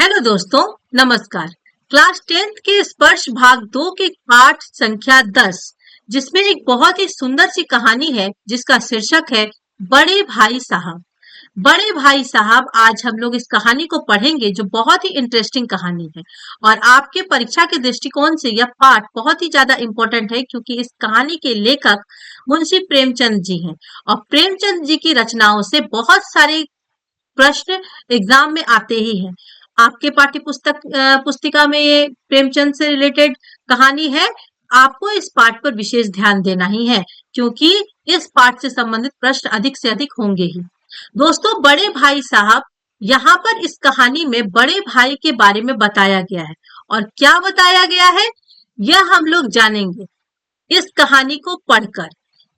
Hello दोस्तों, नमस्कार। Class 10th के स्पर्श भाग 2 के पाठ संख्या 10, जिसमें एक बहुत ही सुंदर सी कहानी है जिसका शीर्षक है बड़े भाई साहब। बड़े भाई साहब, आज हम लोग इस कहानी को पढ़ेंगे जो बहुत ही इंटरेस्टिंग कहानी है और आपके परीक्षा के दृष्टिकोण से यह पाठ बहुत ही ज्यादा इम्पोर्टेंट है क्योंकि इस कहानी के लेखक मुंशी प्रेमचंद जी हैं और प्रेमचंद जी की रचनाओं से बहुत सारे प्रश्न एग्जाम में आते ही हैं। आपके पाठ्य पुस्तिका में ये प्रेमचंद से रिलेटेड कहानी है। आपको इस पाठ पर विशेष ध्यान देना ही है क्योंकि इस पाठ से संबंधित प्रश्न अधिक से अधिक होंगे ही। दोस्तों, बड़े भाई साहब, यहाँ पर इस कहानी में बड़े भाई के बारे में बताया गया है और क्या बताया गया है यह हम लोग जानेंगे इस कहानी को पढ़कर।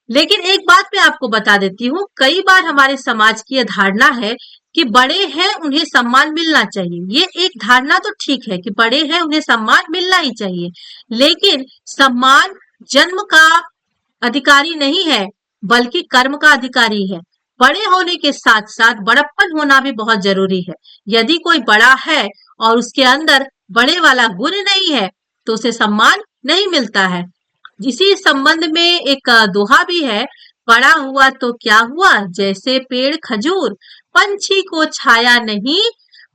लेकिन एक बात मैं आपको बता देती हूँ, कई बार हमारे समाज की यह धारणा है कि बड़े हैं उन्हें सम्मान मिलना चाहिए। ये एक धारणा तो ठीक है कि बड़े हैं उन्हें सम्मान मिलना ही चाहिए, लेकिन सम्मान जन्म का अधिकारी नहीं है बल्कि कर्म का अधिकारी है। बड़े होने के साथ साथ बड़प्पन होना भी बहुत जरूरी है। यदि कोई बड़ा है और उसके अंदर बड़े वाला गुण नहीं है तो उसे सम्मान नहीं मिलता है। इसी संबंध में एक दोहा भी है, बड़ा हुआ तो क्या हुआ जैसे पेड़ खजूर, पंछी को छाया नहीं,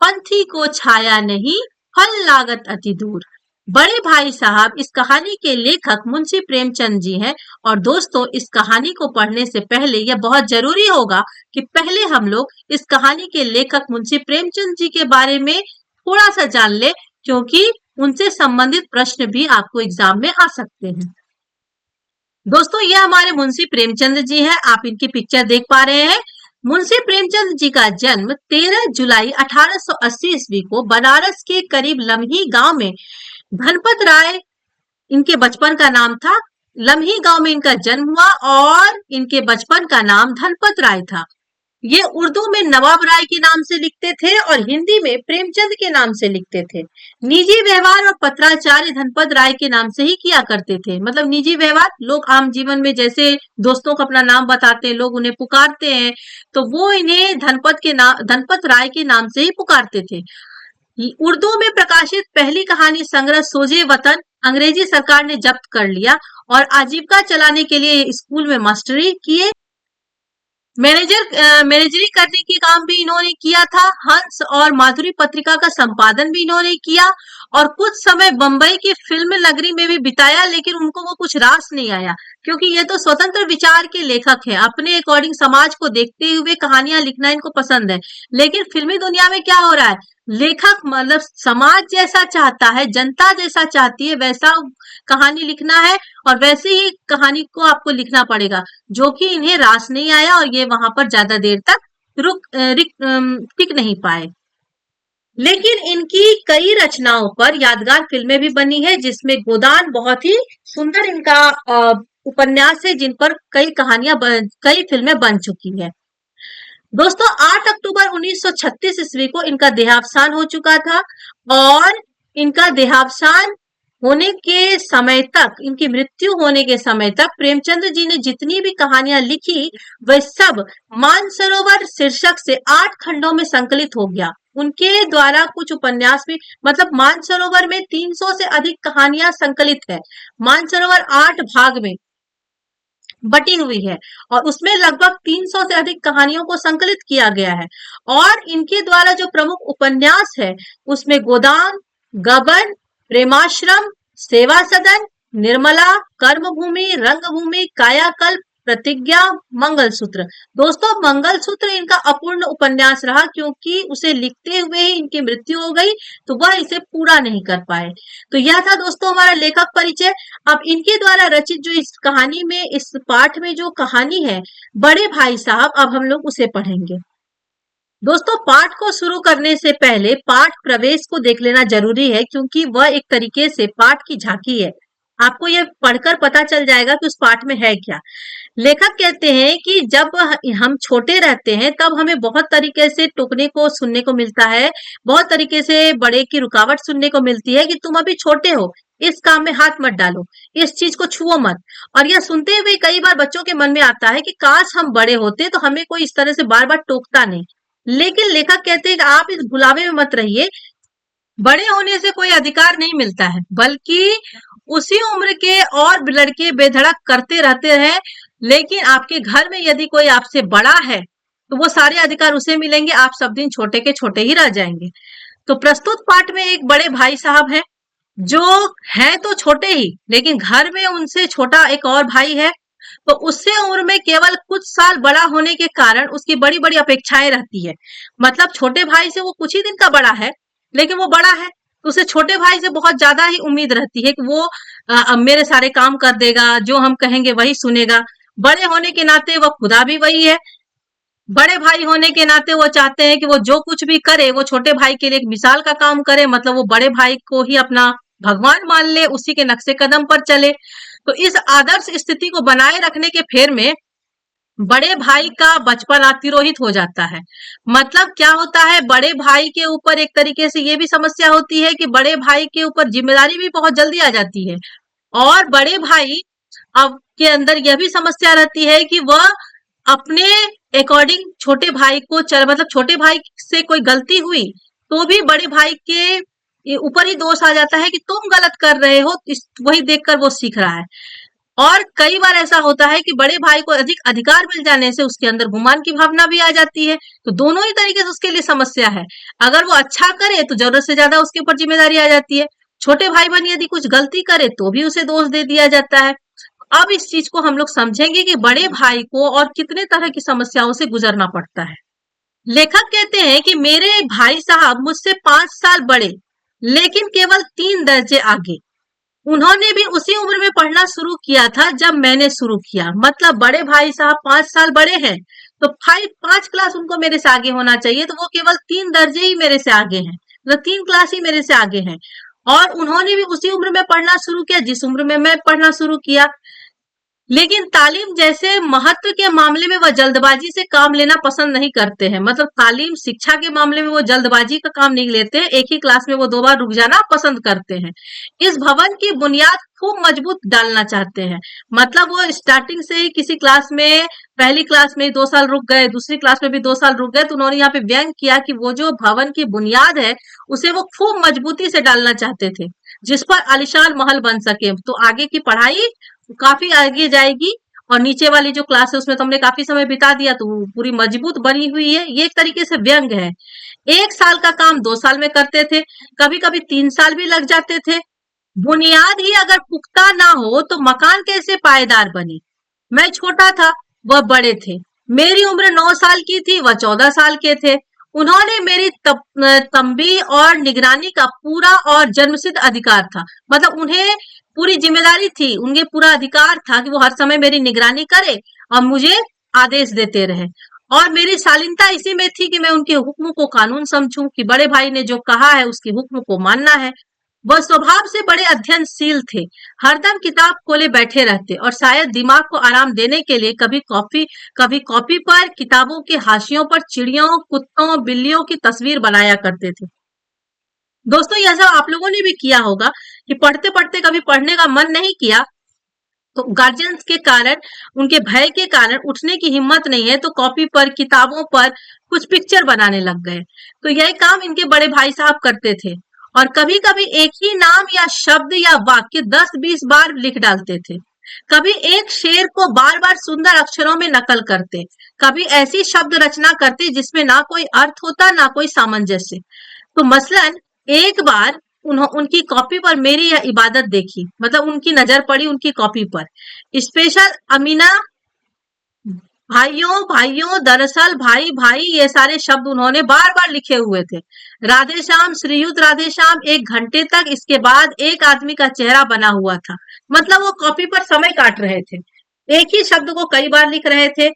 पंथी को छाया नहीं, फल लागत अति दूर। बड़े भाई साहब इस कहानी के लेखक मुंशी प्रेमचंद जी हैं और दोस्तों, इस कहानी को पढ़ने से पहले यह बहुत जरूरी होगा कि पहले हम लोग इस कहानी के लेखक मुंशी प्रेमचंद जी के बारे में थोड़ा सा जान ले, क्योंकि उनसे संबंधित प्रश्न भी आपको एग्जाम में आ सकते हैं। दोस्तों, ये हमारे मुंशी प्रेमचंद जी हैं। आप इनकी पिक्चर देख पा रहे हैं। मुंशी प्रेमचंद जी का जन्म 13 जुलाई 1880 ईस्वी को बनारस के करीब लम्ही गांव में धनपत राय इनके बचपन का नाम था। लम्ही गांव में इनका जन्म हुआ और इनके बचपन का नाम धनपत राय था। ये उर्दू में नवाब राय के नाम से लिखते थे और हिंदी में प्रेमचंद के नाम से लिखते थे। निजी व्यवहार और पत्राचार्य धनपत राय के नाम से ही किया करते थे। मतलब निजी व्यवहार, लोग आम जीवन में जैसे दोस्तों को अपना नाम बताते हैं, लोग उन्हें पुकारते हैं, तो वो इन्हें धनपत राय के नाम से ही पुकारते थे। उर्दू में प्रकाशित पहली कहानी संग्रह सोजे वतन अंग्रेजी सरकार ने जब्त कर लिया और आजीविका चलाने के लिए स्कूल में मास्टरी किए। मैनेजरी करने के काम भी इन्होंने किया था। हंस और माधुरी पत्रिका का संपादन भी इन्होंने किया और कुछ समय बंबई की फिल्म नगरी में भी बिताया, लेकिन उनको वो कुछ रास नहीं आया क्योंकि ये तो स्वतंत्र विचार के लेखक हैं। अपने अकॉर्डिंग समाज को देखते हुए कहानियां लिखना इनको पसंद है। लेकिन फिल्मी दुनिया में क्या हो रहा है, लेखक मतलब समाज जैसा चाहता है, जनता जैसा चाहती है वैसा कहानी लिखना है और वैसे ही कहानी को आपको लिखना पड़ेगा, जो कि इन्हें रास नहीं आया और ये वहां पर ज्यादा देर तक टिक नहीं पाए। लेकिन इनकी कई रचनाओं पर यादगार फिल्में भी बनी है, जिसमें गोदान बहुत ही सुंदर इनका उपन्यास है, जिन पर कई फिल्में बन चुकी है। दोस्तों, 8 अक्टूबर 1936 ईस्वी को इनका देहावसान हो चुका था और इनका देहावसान होने के समय तक, इनकी मृत्यु होने के समय तक प्रेमचंद जी ने जितनी भी कहानियां लिखी वह सब मानसरोवर शीर्षक से 8 खंडों में संकलित हो गया। उनके द्वारा कुछ उपन्यास भी, मतलब मानसरोवर में 300 से अधिक कहानियां संकलित है। मानसरोवर 8 भाग में बटी हुई है और उसमें लगभग 300 से अधिक कहानियों को संकलित किया गया है। और इनके द्वारा जो प्रमुख उपन्यास है उसमें गोदान, गबन, प्रेमाश्रम, सेवा सदन, निर्मला, कर्मभूमि, रंगभूमि, कायाकल्प, प्रतिज्ञा, मंगलसूत्र। दोस्तों, मंगलसूत्र इनका अपूर्ण उपन्यास रहा क्योंकि उसे लिखते हुए ही इनकी मृत्यु हो गई, तो वह इसे पूरा नहीं कर पाए। तो यह था दोस्तों हमारा लेखक परिचय। अब इनके द्वारा रचित जो इस कहानी में, इस पाठ में जो कहानी है बड़े भाई साहब, अब हम लोग उसे पढ़ेंगे। दोस्तों, पाठ को शुरू करने से पहले पाठ प्रवेश को देख लेना जरूरी है क्योंकि वह एक तरीके से पाठ की झांकी है। आपको यह पढ़कर पता चल जाएगा कि उस पाठ में है क्या। लेखक कहते हैं कि जब हम छोटे रहते हैं तब हमें बहुत तरीके से टोकने को सुनने को मिलता है, बहुत तरीके से बड़े की रुकावट सुनने को मिलती है कि तुम अभी छोटे हो, इस काम में हाथ मत डालो, इस चीज को छुओ मत। और यह सुनते हुए कई बार बच्चों के मन में आता है कि काश हम बड़े होते तो हमें कोई इस तरह से बार बार टोकता नहीं। लेकिन लेखक कहते हैं कि आप इस भुलावे में मत रहिए, बड़े होने से कोई अधिकार नहीं मिलता है, बल्कि उसी उम्र के और लड़के बेधड़क करते रहते हैं। लेकिन आपके घर में यदि कोई आपसे बड़ा है तो वो सारे अधिकार उसे मिलेंगे, आप सब दिन छोटे के छोटे ही रह जाएंगे। तो प्रस्तुत पाठ में एक बड़े भाई साहब हैं जो है तो छोटे ही, लेकिन घर में उनसे छोटा एक और भाई है। तो उससे उम्र में केवल कुछ साल बड़ा होने के कारण उसकी बड़ी बड़ी अपेक्षाएं रहती है। मतलब छोटे भाई से वो कुछ ही दिन का बड़ा है, लेकिन वो बड़ा है तो उसे छोटे भाई से बहुत ज्यादा ही उम्मीद रहती है कि वो मेरे सारे काम कर देगा, जो हम कहेंगे वही सुनेगा। बड़े होने के नाते वह खुदा भी वही है। बड़े भाई होने के नाते वो चाहते हैं कि वो जो कुछ भी करे वो छोटे भाई के लिए एक मिसाल का काम करे, मतलब वो बड़े भाई को ही अपना भगवान मान ले, उसी के नक्शे कदम पर चले। तो इस आदर्श स्थिति को बनाए रखने के फेर में बड़े भाई का बचपन अतिरोहित हो जाता है। मतलब क्या होता है, बड़े भाई के ऊपर एक तरीके से ये भी समस्या होती है कि बड़े भाई के ऊपर जिम्मेदारी भी बहुत जल्दी आ जाती है। और बड़े भाई अब के अंदर यह भी समस्या रहती है कि वह अपने अकॉर्डिंग छोटे भाई को चल, मतलब छोटे भाई से कोई गलती हुई तो भी बड़े भाई के ऊपर ही दोष आ जाता है कि तुम गलत कर रहे हो, वही देखकर वो सीख रहा है। और कई बार ऐसा होता है कि बड़े भाई को अधिक अधिकार मिल जाने से उसके अंदर गुमान की भावना भी आ जाती है। तो दोनों ही तरीके से उसके लिए समस्या है। अगर वो अच्छा करे तो जरूरत से ज्यादा उसके ऊपर जिम्मेदारी आ जाती है, छोटे भाई बहन यदि कुछ गलती करे तो भी उसे दोष दे दिया जाता है। अब इस चीज को हम लोग समझेंगे कि बड़े भाई को और कितने तरह की समस्याओं से गुजरना पड़ता है। लेखक कहते हैं कि मेरे भाई साहब मुझसे 5 साल बड़े, लेकिन केवल 3 दर्जे आगे। उन्होंने भी उसी उम्र में पढ़ना शुरू किया था जब मैंने शुरू किया। मतलब बड़े भाई साहब 5 साल बड़े हैं तो 5 क्लास उनको मेरे से आगे होना चाहिए, तो वो केवल 3 दर्जे ही मेरे से आगे हैं, मतलब 3 क्लास ही मेरे से आगे हैं। और उन्होंने भी उसी उम्र में पढ़ना शुरू किया जिस उम्र में मैं पढ़ना शुरू किया। लेकिन तालीम जैसे महत्व के मामले में वह जल्दबाजी से काम लेना पसंद नहीं करते हैं। मतलब तालीम शिक्षा के मामले में वो जल्दबाजी का काम नहीं लेते हैं, एक ही क्लास में वो 2 बार रुक जाना पसंद करते हैं। इस भवन की बुनियाद खूब मजबूत डालना चाहते हैं। मतलब वो स्टार्टिंग से ही किसी क्लास में, पहली क्लास में 2 साल रुक गए, दूसरी क्लास में भी 2 साल रुक गए, तो उन्होंने यहाँ पे व्यंग किया कि वो जो भवन की बुनियाद है उसे वो खूब मजबूती से डालना चाहते थे, जिस पर आलिशान महल बन सके। तो आगे की पढ़ाई काफी आगे जाएगी और नीचे वाली जो क्लास है उसमें तुमने काफी समय बिता दिया तो पूरी मजबूत बनी हुई है। ये एक तरीके से व्यंग है। 1 साल का काम 2 साल में करते थे, कभी कभी 3 साल भी लग जाते थे। बुनियाद ही अगर पुख्ता ना हो तो मकान कैसे पायदार बने। मैं छोटा था, वह बड़े थे। मेरी उम्र 9 साल की थी, वह 14 साल के थे। उन्होंने मेरी तंबी और निगरानी का पूरा और जन्मसिद्ध अधिकार था। मतलब उन्हें पूरी जिम्मेदारी थी, उनके पूरा अधिकार था कि वो हर समय मेरी निगरानी करे और मुझे आदेश देते रहे। और मेरी शालीनता इसी में थी कि मैं उनके हुक्म को कानून समझूं, कि बड़े भाई ने जो कहा है उसके हुक्म को मानना है। वह स्वभाव से बड़े अध्ययनशील थे, हरदम किताब खोले बैठे रहते और शायद दिमाग को आराम देने के लिए कभी कॉपी पर, किताबों के हाशियों पर चिड़ियों, कुत्तों, बिल्लियों की तस्वीर बनाया करते थे। दोस्तों यह सब आप लोगों ने भी किया होगा कि पढ़ते पढ़ते कभी पढ़ने का मन नहीं किया तो गार्जियंस के कारण, उनके भय के कारण उठने की हिम्मत नहीं है तो कॉपी पर, किताबों पर कुछ पिक्चर बनाने लग गए। तो यही काम इनके बड़े भाई साहब करते थे और कभी कभी एक ही नाम या शब्द या वाक्य 10-20 बार लिख डालते थे। कभी एक शेर को बार बार सुंदर अक्षरों में नकल करते, कभी ऐसी शब्द रचना करते जिसमें ना कोई अर्थ होता ना कोई सामंजस्य। तो मसलन एक बार उनकी कॉपी पर मेरी यह इबादत देखी, मतलब उनकी नजर पड़ी उनकी कॉपी पर। स्पेशल अमीना, भाइयों भाइयों, दरअसल भाई भाई, ये सारे शब्द उन्होंने बार बार लिखे हुए थे। राधे श्याम, श्रीयुत राधे श्याम, 1 घंटे तक। इसके बाद एक आदमी का चेहरा बना हुआ था। मतलब वो कॉपी पर समय काट रहे थे, एक ही शब्द को कई बार लिख रहे थे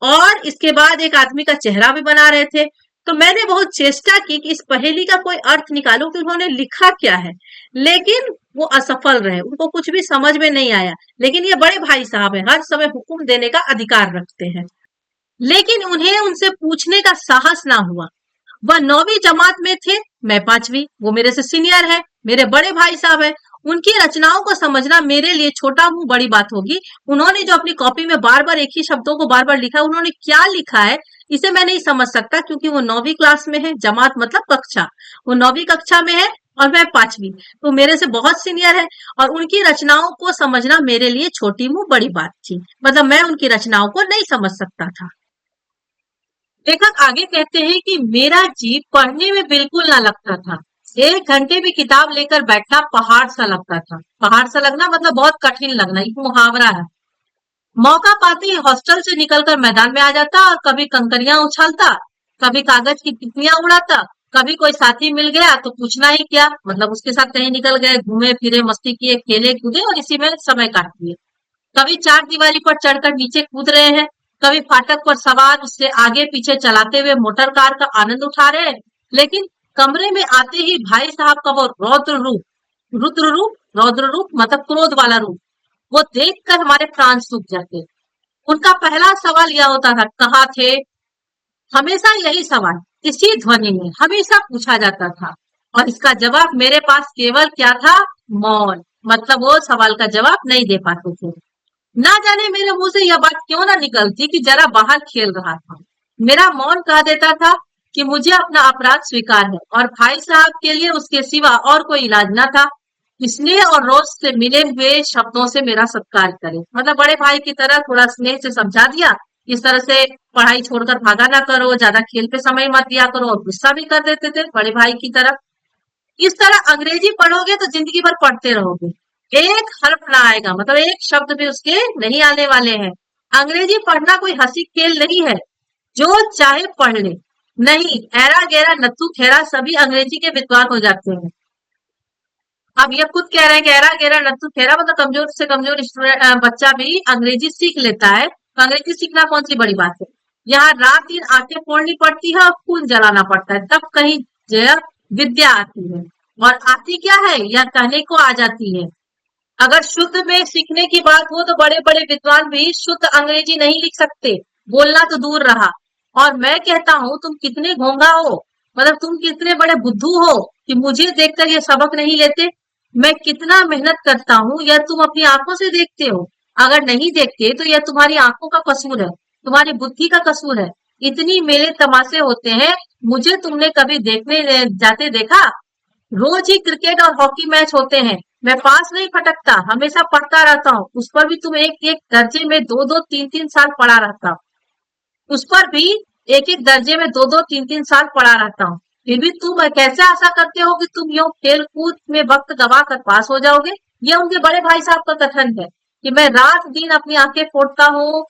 और इसके बाद एक आदमी का चेहरा भी बना रहे थे। तो मैंने बहुत चेष्टा की कि इस पहेली का कोई अर्थ निकालूं कि उन्होंने लिखा क्या है, लेकिन वो असफल रहे, उनको कुछ भी समझ में नहीं आया। लेकिन ये बड़े भाई साहब हैं, हर समय हुक्म देने का अधिकार रखते हैं, लेकिन उन्हें उनसे पूछने का साहस ना हुआ। वह 9वीं जमात में थे, मैं 5वीं। वो मेरे से सीनियर है, मेरे बड़े भाई साहब है। उनकी रचनाओं को समझना मेरे लिए छोटा मुंह बड़ी बात होगी। उन्होंने जो अपनी कॉपी में बार बार एक ही शब्दों को बार बार लिखा, उन्होंने क्या लिखा है इसे मैं नहीं समझ सकता, क्योंकि वो 9वीं क्लास में है। जमात मतलब कक्षा, वो 9वीं कक्षा में है और मैं 5वीं। तो मेरे से बहुत सीनियर है और उनकी रचनाओं को समझना मेरे लिए छोटी मुंह बड़ी बात थी। मतलब मैं उनकी रचनाओं को नहीं समझ सकता था। लेखक आगे कहते हैं कि मेरा जी पढ़ने में बिल्कुल ना लगता था। 1 घंटे भी किताब लेकर बैठना पहाड़ सा लगता था। पहाड़ सा लगना मतलब बहुत कठिन लगना, एक मुहावरा है। मौका पाते ही हॉस्टल से निकलकर मैदान में आ जाता और कभी कंकरियां उछालता, कभी कागज की तितलियां उड़ाता, कभी कोई साथी मिल गया तो पूछना ही क्या, मतलब उसके साथ कहीं निकल गए, घूमे फिरे, मस्ती किए, खेले कूदे और इसी में समय काट दिए। कभी चार दीवारी पर चढ़कर नीचे कूद रहे हैं, कभी फाटक पर सवार उससे आगे पीछे चलाते हुए मोटर कार का आनंद उठा रहे हैं। लेकिन कमरे में आते ही भाई साहब का वो रौद्र रूप मतलब क्रोध वाला रूप, वो देखकर हमारे प्राण सूख जाते। उनका पहला सवाल यह होता था, कहाँ थे? हमेशा यही सवाल इसी ध्वनि में हमेशा पूछा जाता था और इसका जवाब मेरे पास केवल क्या था? मौन। मतलब वो सवाल का जवाब नहीं दे पाते थे। ना जाने मेरे मुंह से यह बात क्यों ना निकलती कि जरा बाहर खेल रहा था। मेरा मौन कह देता था कि मुझे अपना अपराध स्वीकार है और भाई साहब के लिए उसके सिवा और कोई इलाज ना था। स्नेह और रोज से मिले हुए शब्दों से मेरा सत्कार करे, मतलब बड़े भाई की तरह थोड़ा स्नेह से समझा दिया। इस तरह से पढ़ाई छोड़कर भागा ना करो, ज्यादा खेल पे समय मत दिया करो, और गुस्सा भी कर देते थे बड़े भाई की तरह। इस तरह अंग्रेजी पढ़ोगे तो जिंदगी भर पढ़ते रहोगे। एक हर्फ ना आएगा, मतलब एक शब्द भी उसके नहीं आने वाले हैं। अंग्रेजी पढ़ना कोई हंसी खेल नहीं है, जो चाहे पढ़ ले। नहीं, ऐरा गैरा नत्थु खेरा सभी अंग्रेजी के विद्वान हो जाते हैं। अब ये खुद कह रहे हैं कि ऐरा गैरा नत्थु खेरा मतलब कमजोर से कमजोर बच्चा भी अंग्रेजी सीख लेता है। तो अंग्रेजी सीखना कौन सी बड़ी बात है। यहाँ रात दिन आंखें फोड़नी पड़ती है और खून जलाना पड़ता है, तब कहीं जय विद्या आती है। और आती क्या है या कहने को आ जाती है। अगर शुद्ध में सीखने की बात हो तो बड़े बड़े विद्वान भी शुद्ध अंग्रेजी नहीं लिख सकते, बोलना तो दूर रहा। और मैं कहता हूँ तुम कितने घोंघा हो, मतलब तुम कितने बड़े बुद्धू हो कि मुझे देखकर ये सबक नहीं लेते। मैं कितना मेहनत करता हूँ यह तुम अपनी आंखों से देखते हो। अगर नहीं देखते तो यह तुम्हारी आंखों का कसूर है, तुम्हारी बुद्धि का कसूर है। इतनी मेले तमाशे होते हैं, मुझे तुमने कभी देखने जाते देखा? रोज ही क्रिकेट और हॉकी मैच होते हैं, मैं पास नहीं फटकता, हमेशा पढ़ता रहता हूँ। उस पर भी तुम एक एक दर्जे में दो दो तीन तीन साल पढ़ा रहता, उस पर भी एक एक दर्जे में दो दो तीन तीन साल पढ़ा रहता हूँ। फिर भी तुम कैसे आशा करते हो कि तुम यूं खेल कूद में वक्त गवा कर पास हो जाओगे। यह उनके बड़े भाई साहब का कथन है कि मैं रात दिन अपनी आंखें फोड़ता हूँ,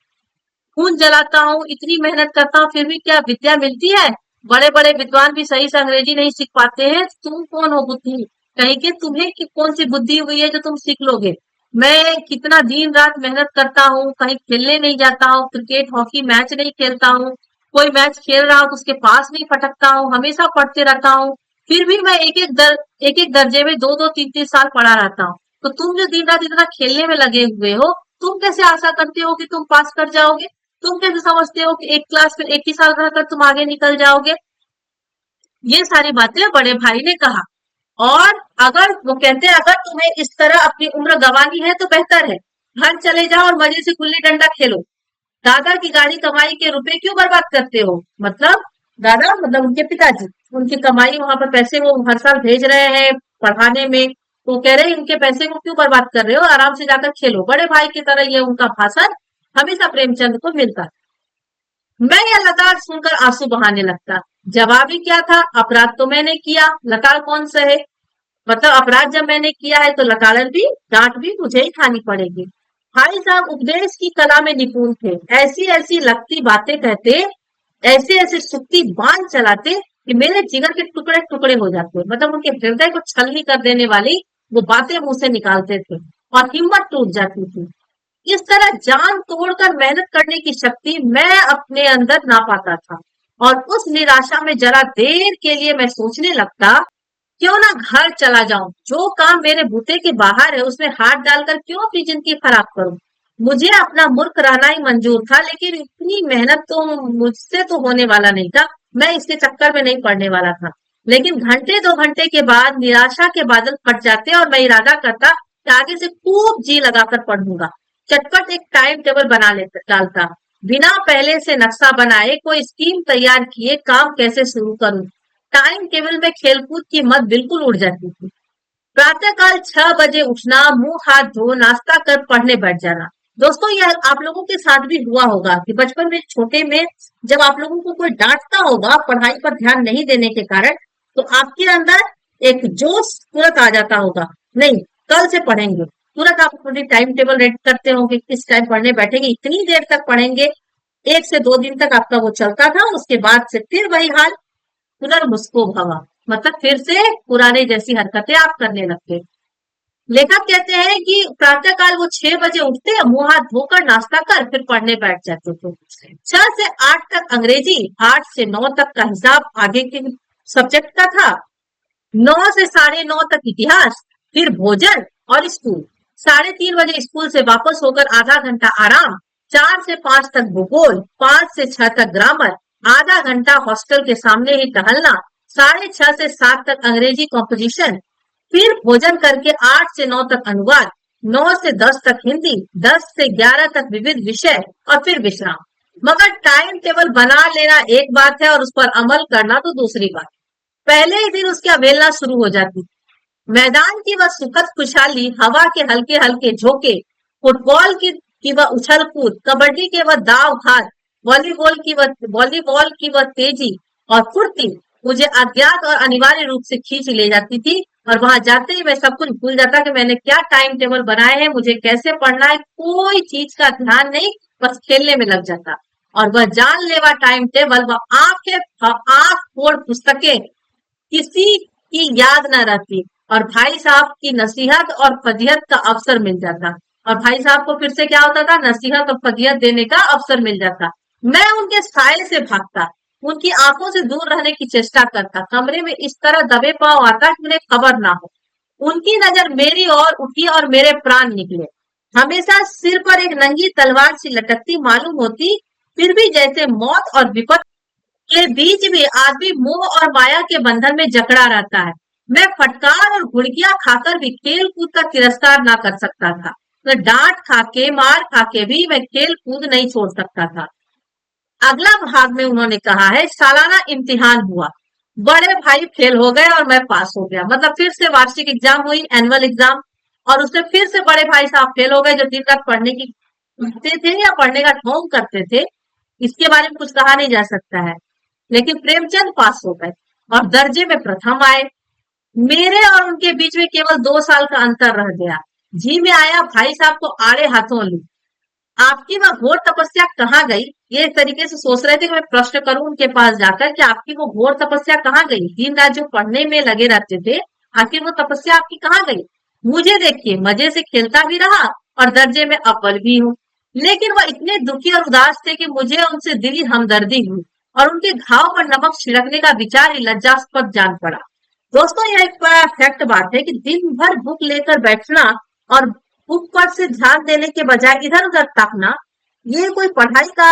खून जलाता हूँ, इतनी मेहनत करता हूँ, फिर भी क्या विद्या मिलती है? बड़े बड़े विद्वान भी सही से अंग्रेजी नहीं सीख पाते हैं, तुम कौन हो बुद्धि कहीं के, तुम्हें कि कौन सी बुद्धि हुई है जो तुम सीख लोगे। मैं कितना दिन रात मेहनत करता हूँ, कहीं खेलने नहीं जाता हूँ, क्रिकेट हॉकी मैच नहीं खेलता हूँ, कोई मैच खेल रहा हूँ तो उसके पास नहीं फटकता हूँ, हमेशा पढ़ते रहता हूँ। फिर भी मैं एक एक दर्जे में दो दो तीन तीन साल पढ़ा रहता हूँ। तो तुम जो दिन रात इतना खेलने में लगे हुए हो, तुम कैसे आशा करते हो कि तुम पास कर जाओगे? तुम कैसे समझते हो कि एक क्लास में एक ही साल रहकर तुम आगे निकल जाओगे? ये सारी बातें बड़े भाई ने कहा। और अगर वो कहते हैं अगर तुम्हें इस तरह अपनी उम्र गंवानी है तो बेहतर है घर चले जाओ और मजे से गुल्ली डंडा खेलो। दादा की गाड़ी कमाई के रुपए क्यों बर्बाद करते हो? मतलब दादा मतलब उनके पिताजी, उनकी कमाई वहां पर पैसे वो हर साल भेज रहे हैं पढ़ाने में, तो कह रहे हैं इनके पैसे को क्यों बर्बाद कर रहे हो, आराम से जाकर खेलो। बड़े भाई की तरह ये उनका भाषण हमेशा प्रेमचंद को मिलता। मैं यह लताड़ सुनकर आंसू बहाने लगता। जवाब ही क्या था, अपराध तो मैंने किया, लताड़ कौन सहे। मतलब अपराध जब मैंने किया है तो लताड़न भी डांट भी मुझे ही खानी पड़ेगी। भाई साहब उपदेश की कला में निपुण थे, ऐसी ऐसी लगती बातें कहते, ऐसे ऐसे सुक्ति बांध चलाते कि मेरे जिगर के टुकड़े टुकड़े हो जाते। मतलब उनके हृदय को छलनी कर देने वाली वो बातें मुंह से निकालते थे और हिम्मत टूट जाती थी। इस तरह जान तोड़कर मेहनत करने की शक्ति मैं अपने अंदर ना पाता था। और उस निराशा में जरा देर के लिए मैं सोचने लगता, क्यों ना घर चला जाऊं, जो काम मेरे बूते के बाहर है उसमें हाथ डालकर क्यों अपनी जिंदगी खराब करूं। मुझे अपना मूर्ख रहना ही मंजूर था, लेकिन इतनी मेहनत तो मुझसे तो होने वाला नहीं था, मैं इसके चक्कर में नहीं पड़ने वाला था। लेकिन घंटे दो घंटे के बाद निराशा के बादल फट जाते और मैं इरादा करता कि आगे से खूब जी लगाकर पढ़ूंगा। चटपट एक टाइम टेबल बना लेता डालता, बिना पहले से नक्शा बनाए कोई स्कीम तैयार किए काम कैसे शुरू करूं। टाइम टेबल में खेलकूद की मत बिल्कुल उड़ जाती थी। प्रातःकाल 6 बजे उठना, मुंह हाथ धो नाश्ता कर पढ़ने बैठ जाना। दोस्तों, यह आप लोगों के साथ भी हुआ होगा कि बचपन में छोटे में जब आप लोगों को कोई डांटता होगा पढ़ाई पर ध्यान नहीं देने के कारण, तो आपके अंदर एक जोश तुरंत आ जाता होगा, नहीं कल से पढ़ेंगे। तुरंत आप अपनी टाइम टेबल रेडी करते होंगे, किस टाइम पढ़ने बैठेंगे, इतनी देर तक पढ़ेंगे। 1 से 2 दिन तक आपका वो चलता था, उसके बाद से फिर वही हाल, पुनर्मुस्को भवा, मतलब फिर से पुराने जैसी हरकतें आप करने लगते। लेखक कहते हैं कि प्रातःकाल वो 6 बजे उठते, मुंह हाथ धोकर नाश्ता कर फिर पढ़ने बैठ जाते थे। 6 से 8 तक अंग्रेजी, 8 से 9 तक का हिसाब आगे के सब्जेक्ट का था, 9 से 9:30 तक इतिहास, फिर भोजन और स्कूल। 3:30 बजे स्कूल से वापस होकर आधा घंटा आराम, 4 से 5 तक भूगोल, 5 से 6 तक ग्रामर, आधा घंटा हॉस्टल के सामने ही टहलना, 6:30 से 7 तक अंग्रेजी कॉम्पोजिशन, फिर भोजन करके 8 से 9 तक अनुवाद, 9 से 10 तक हिंदी, 10 से 11 तक विविध विषय और फिर विश्राम। मगर टाइम टेबल बना लेना एक बात है और उस पर अमल करना तो दूसरी बात। पहले ही दिन उसकी अवहेलना शुरू हो जाती। मैदान की वह सुखद खुशहाली, हवा के हल्के हल्के झोंके, फुटबॉल की वह उछल कूद, कबड्डी के वह दाव घात, वॉलीबॉल की वह तेजी और फुर्ती मुझे अज्ञात और अनिवार्य रूप से खींच ले जाती थी। और वहां जाते ही मैं सब कुछ भूल जाता कि मैंने क्या टाइम टेबल बनाए हैं, मुझे कैसे पढ़ना है, कोई चीज का ध्यान नहीं, बस खेलने में लग जाता। और वह जानलेवा टाइम टेबल, वह आंख फोड़ पुस्तकें, किसी की याद न रहती और भाई साहब की नसीहत और फजीहत का अवसर मिल जाता। और भाई साहब को फिर से क्या होता था, नसीहत और फजीहत देने का अवसर मिल जाता। मैं उनके साय से भागता, उनकी आंखों से दूर रहने की चेष्टा करता, कमरे में इस तरह दबे पांव आता कि उन्हें खबर ना हो। उनकी नजर मेरी ओर उठी और मेरे प्राण निकले। हमेशा सिर पर एक नंगी तलवार सी लटकती मालूम होती, फिर भी जैसे मौत और विपद के बीच भी आदमी मोह और माया के बंधन में जकड़ा रहता है। मैं फटकार और घुड़कियां खाकर भी खेल कूद का तिरस्कार ना कर सकता था। मैं डांट खाके मार खाके भी मैं खेल कूद नहीं छोड़ सकता था। अगला भाग में उन्होंने कहा है, सालाना इम्तिहान हुआ, बड़े भाई फेल हो गए और मैं पास हो गया। मतलब फिर से वार्षिक एग्जाम हुई, एनुअल एग्जाम, और उसमें फिर से बड़े भाई साहब फेल हो गए जो दिन रात पढ़ने की करते थे या पढ़ने का ढोंग करते थे, इसके बारे में कुछ कहा नहीं जा सकता है। लेकिन प्रेमचंद पास हो गए और दर्जे में प्रथम आए। मेरे और उनके बीच में केवल 2 साल का अंतर रह गया। जी में आया, भाई साहब को आड़े हाथों ली। आपकी वह घोर तपस्या कहाँ गई? ये इस तरीके से सोच रहे थे कि मैं प्रश्न करूं उनके पास जाकर कि आपकी वो घोर तपस्या कहाँ गई? दिन रात जो पढ़ने में लगे रहते थे, आखिर वो तपस्या आपकी कहाँ गई? मुझे देखिए, मजे से खेलता भी रहा और दर्जे में अव्वल भी हूँ। लेकिन वह इतने दुखी और उदास थे कि मुझे उनसे दिली हमदर्दी हुई और उनके घाव पर नमक छिड़कने का विचार ही लज्जास्पद जान पड़ा। दोस्तों, यह एक बड़ा फैक्ट बात है कि दिन भर बुक लेकर बैठना और बुक पर से ध्यान देने के बजाय इधर उधर ताकना, ये कोई पढ़ाई का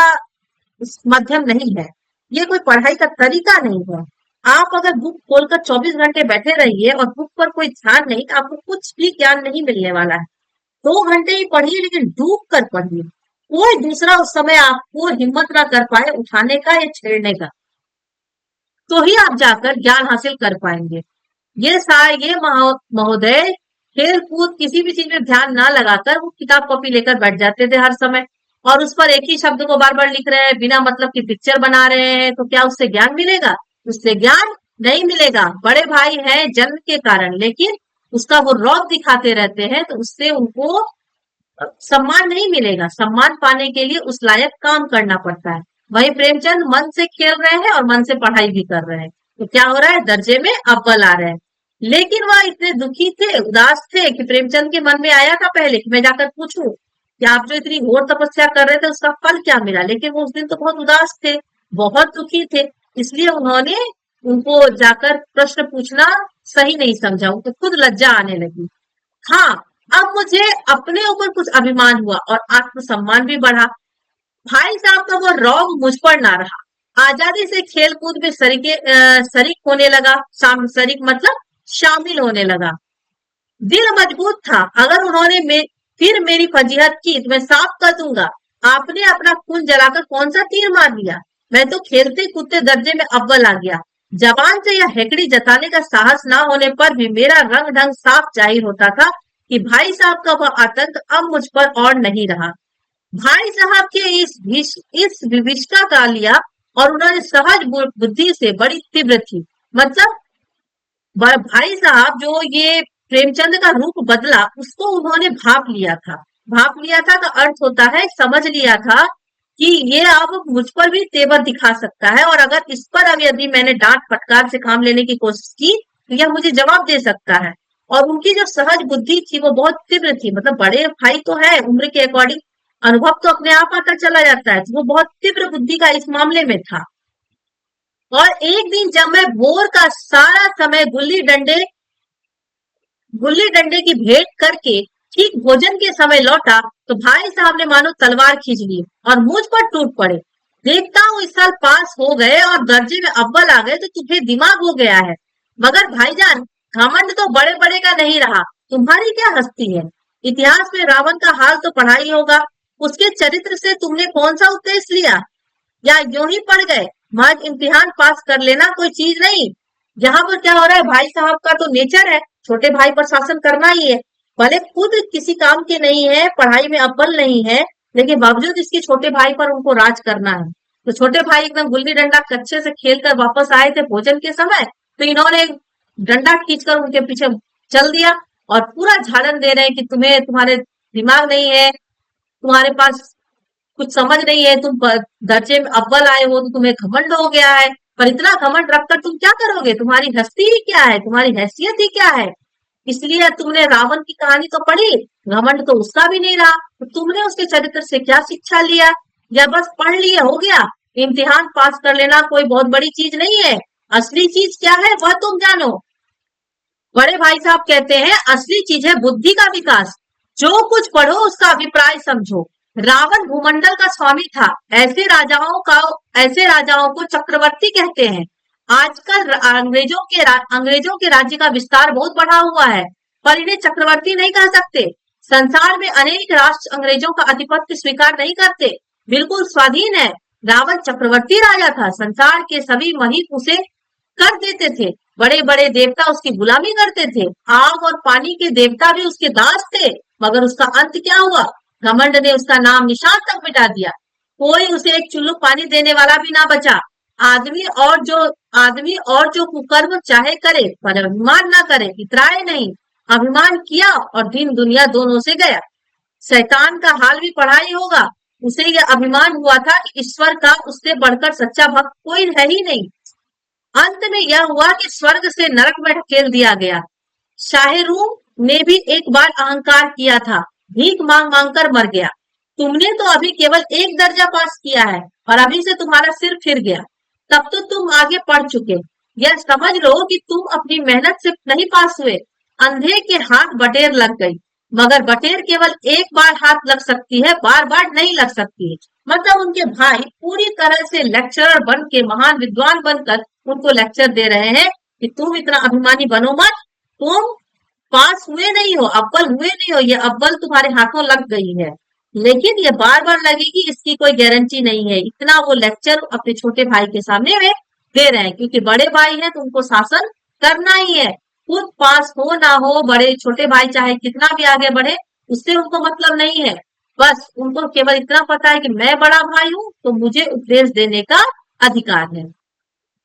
माध्यम नहीं है, ये कोई पढ़ाई का तरीका नहीं है। आप अगर बुक खोलकर 24 घंटे बैठे रहिए और बुक पर कोई ध्यान नहीं, तो आपको कुछ भी ज्ञान नहीं मिलने वाला है। 2 घंटे ही पढ़िए, लेकिन डूब कर पढ़िए। कोई दूसरा उस समय आपको हिम्मत ना कर पाए उठाने का या छेड़ने का, तो ही आप जाकर ज्ञान हासिल कर पाएंगे। ये महोदय खेल कूद किसी भी चीज में ध्यान ना लगाकर वो किताब कॉपी लेकर बैठ जाते थे हर समय, और उस पर एक ही शब्द को बार बार लिख रहे हैं, बिना मतलब की पिक्चर बना रहे हैं, तो क्या उससे ज्ञान मिलेगा? उससे ज्ञान नहीं मिलेगा। बड़े भाई हैं जन्म के कारण, लेकिन उसका वो रौब दिखाते रहते हैं, तो उससे उनको सम्मान नहीं मिलेगा। सम्मान पाने के लिए उस लायक काम करना पड़ता है। वही प्रेमचंद मन से खेल रहे हैं और मन से पढ़ाई भी कर रहे हैं, तो क्या हो रहा है, दर्जे में अव्वल आ रहे हैं। लेकिन वह इतने दुखी थे, उदास थे कि प्रेमचंद के मन में आया था पहले कि मैं जाकर पूछूं कि आप जो इतनी घोर तपस्या कर रहे थे उसका फल क्या मिला। लेकिन वो उस दिन तो बहुत उदास थे, बहुत दुखी थे, इसलिए उन्होंने उनको जाकर प्रश्न पूछना सही नहीं समझा, उनको खुद लज्जा आने लगी। हाँ, अब मुझे अपने ऊपर कुछ अभिमान हुआ और आत्मसम्मान भी बढ़ा। भाई साहब का वो रौब मुझ पर ना रहा। आजादी से खेल कूद में शरीक होने लगा, शरीक मतलब शामिल होने लगा। दिल मजबूत था, अगर उन्होंने फिर मेरी फजीहत की तो मैं साफ कर दूंगा, आपने अपना खून जलाकर कौन सा तीर मार दिया? मैं तो खेलते कूदते दर्जे में अव्वल आ गया। जबान से यह हेकड़ी जताने का साहस ना होने पर भी मेरा रंग ढंग साफ जाहिर होता था कि भाई साहब का वह आतंक अब मुझ पर और नहीं रहा। भाई साहब के इस विविष्टा का लिया और उन्होंने सहज बुद्धि से बड़ी तीव्र थी। मतलब भाई साहब जो ये प्रेमचंद का रूप बदला उसको उन्होंने भाप लिया था। भाप लिया था का अर्थ होता है समझ लिया था कि ये अब मुझ पर भी तेवर दिखा सकता है और अगर इस पर अब यदि मैंने डांट फटकार से काम लेने की कोशिश की तो यह मुझे जवाब दे सकता है। और उनकी जो सहज बुद्धि थी वो बहुत तीव्र थी। मतलब बड़े भाई तो है, उम्र के अकॉर्डिंग अनुभव तो अपने आप आता चला जाता है, तो वो बहुत तीव्र बुद्धि का इस मामले में था। और एक दिन जब मैं भोर का सारा समय गुल्ली डंडे की भेंट करके ठीक भोजन के समय लौटा तो भाई साहब ने मानो तलवार खींच ली और मुझ पर टूट पड़े। देखता हूँ इस साल पास हो गए और दर्जे में अव्वल आ गए तो तुम्हें दिमाग हो गया है। मगर भाईजान, घमंड तो बड़े बड़े का नहीं रहा, तुम्हारी क्या हस्ती है। इतिहास में रावण का हाल तो पढ़ा ही होगा, उसके चरित्र से तुमने कौन सा उपदेश लिया, या यूं ही पढ़ गए। महज इम्तिहान पास कर लेना कोई चीज नहीं। यहाँ पर क्या हो रहा है, भाई साहब का तो नेचर है छोटे भाई पर शासन करना ही है। भले खुद किसी काम के नहीं है, पढ़ाई में अव्वल नहीं है, लेकिन बावजूद इसके छोटे भाई पर उनको राज करना है। तो छोटे भाई एकदम गुल्ली डंडा कच्चे से खेल कर वापस आए थे भोजन के समय, तो इन्होंने डंडा खींचकर उनके पीछे चल दिया और पूरा झाड़न दे रहे हैं कि तुम्हें तुम्हारे दिमाग नहीं है, तुम्हारे पास कुछ समझ नहीं है, तुम दर्जे में अव्वल आए हो तो तुम्हें घमंड हो गया है। पर इतना घमंड रखकर तुम क्या करोगे, तुम्हारी हस्ती ही क्या है, तुम्हारी हैसियत ही क्या है। इसलिए तुमने रावण की कहानी तो पढ़ी, घमंड तो उसका भी नहीं रहा, तो तुमने उसके चरित्र से क्या शिक्षा लिया, या बस पढ़ लिए हो गया। इम्तिहान पास कर लेना कोई बहुत बड़ी चीज नहीं है, असली चीज क्या है वह तुम जानो। बड़े भाई साहब कहते हैं असली चीज है बुद्धि का विकास। जो कुछ पढ़ो उसका अभिप्राय समझो। रावण भूमंडल का स्वामी था, ऐसे राजाओं को चक्रवर्ती कहते हैं। आजकल अंग्रेजों के राज्य का विस्तार बहुत बढ़ा हुआ है, पर इन्हें चक्रवर्ती नहीं कह सकते। संसार में अनेक राष्ट्र अंग्रेजों का आधिपत्य स्वीकार नहीं करते, बिल्कुल स्वाधीन है। रावण चक्रवर्ती राजा था, संसार के सभी महीप उसे कर देते थे। बड़े बड़े देवता उसकी गुलामी करते थे, आग और पानी के देवता भी उसके दास थे। मगर उसका अंत क्या हुआ, घमंड ने उसका नाम निशान तक मिटा दिया। कोई उसे एक चुल्लू पानी देने वाला भी ना बचा। आदमी और जो कुकर्म चाहे करे, पर अभिमान ना करे, इतराए नहीं। अभिमान किया और दिन दुनिया दोनों से गया। शैतान का हाल भी पढ़ा ही होगा। उसे यह अभिमान हुआ था कि ईश्वर का उससे बढ़कर सच्चा भक्त कोई है ही नहीं। अंत में यह हुआ कि स्वर्ग से नरक में ढकेल दिया गया। शाहरुख ने भी एक बार अहंकार किया था, भीख मांग मांग कर मर गया। तुमने तो अभी केवल एक दर्जा पास किया है और अभी से तुम्हारा सिर फिर गया। तब तो तुम आगे पढ़ चुके। यह समझ लो कि तुम अपनी मेहनत से नहीं पास हुए। अंधे के हाथ बटेर लग गई, मगर बटेर केवल एक बार हाथ लग सकती है, बार बार नहीं लग सकती है। मतलब उनके भाई पूरी तरह से लेक्चरर बन के, महान विद्वान बनकर उनको लेक्चर दे रहे हैं कि तुम इतना अभिमानी बनो मत, तुम पास हुए नहीं हो, अव्वल हुए नहीं हो, ये अव्वल तुम्हारे हाथों लग गई है, लेकिन ये बार बार लगेगी इसकी कोई गारंटी नहीं है। इतना वो लेक्चर अपने छोटे भाई के सामने में दे रहे हैं, क्योंकि बड़े भाई हैं तो उनको शासन करना ही है। खुद पास हो ना हो, बड़े छोटे भाई चाहे कितना भी आगे बढ़े, उससे उनको मतलब नहीं है। बस उनको केवल इतना पता है कि मैं बड़ा भाई हूं तो मुझे उपदेश देने का अधिकार है।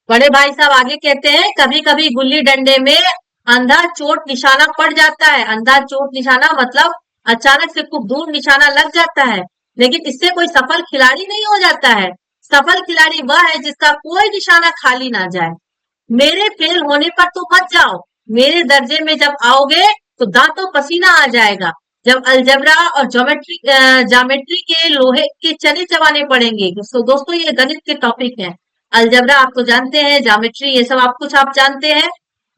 बड़े भाई साहब आगे कहते हैं, कभी कभी गुल्ली डंडे में अंधा चोट निशाना पड़ जाता है। अंधा चोट निशाना मतलब अचानक से खूब दूर निशाना लग जाता है, लेकिन इससे कोई सफल खिलाड़ी नहीं हो जाता है। सफल खिलाड़ी वह है जिसका कोई निशाना खाली ना जाए। मेरे फेल होने पर तो मत जाओ, मेरे दर्जे में जब आओगे तो दांतों पसीना आ जाएगा। जब अलजबरा और ज्योमेट्री के लोहे के चने चबाने पड़ेंगे। दोस्तों ये गणित के टॉपिक हैं। अलजबरा आप तो जानते हैं, ज्योमेट्री ये सब आप जानते हैं,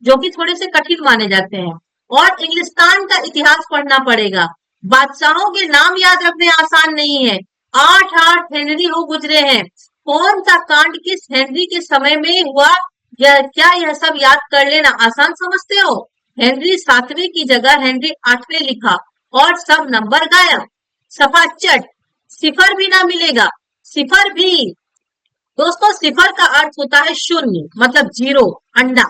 जो कि थोड़े से कठिन माने जाते हैं। और इंग्लिस्तान का इतिहास पढ़ना पड़ेगा। बादशाहों के नाम याद रखने आसान नहीं है। 8 हेनरी हो गुजरे हैं। कौन सा कांड किस हेनरी के समय में हुआ, क्या यह सब याद कर लेना आसान समझते हो। हेनरी 7वें की जगह हेनरी 8वें लिखा और सब नंबर गायब। सफा चट, सिफर भी ना मिलेगा, सिफर भी। दोस्तों सिफर का अर्थ होता है शून्य, मतलब जीरो, अंडा।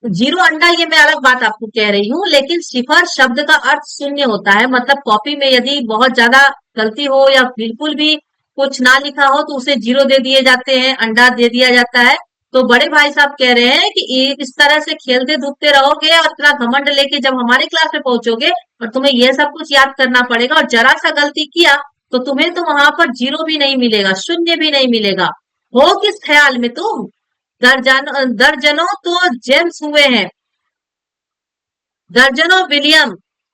जीरो अंडा ये मैं अलग बात आपको कह रही हूँ, लेकिन सिफर शब्द का अर्थ शून्य होता है। मतलब कॉपी में यदि बहुत ज्यादा गलती हो या बिल्कुल भी कुछ ना लिखा हो तो उसे जीरो दे दिए जाते हैं, अंडा दे दिया जाता है। तो बड़े भाई साहब कह रहे हैं कि इस तरह से खेलते धूपते रहोगे और इतना घमंड लेके जब हमारे क्लास में पहुंचोगे और तुम्हें ये सब कुछ याद करना पड़ेगा और जरा सा गलती किया तो तुम्हें तो वहां पर जीरो भी नहीं मिलेगा, शून्य भी नहीं मिलेगा। हो किस ख्याल में तुम? दर्जनों तो जेम्स हुए हैं, दर्जनों विलियम,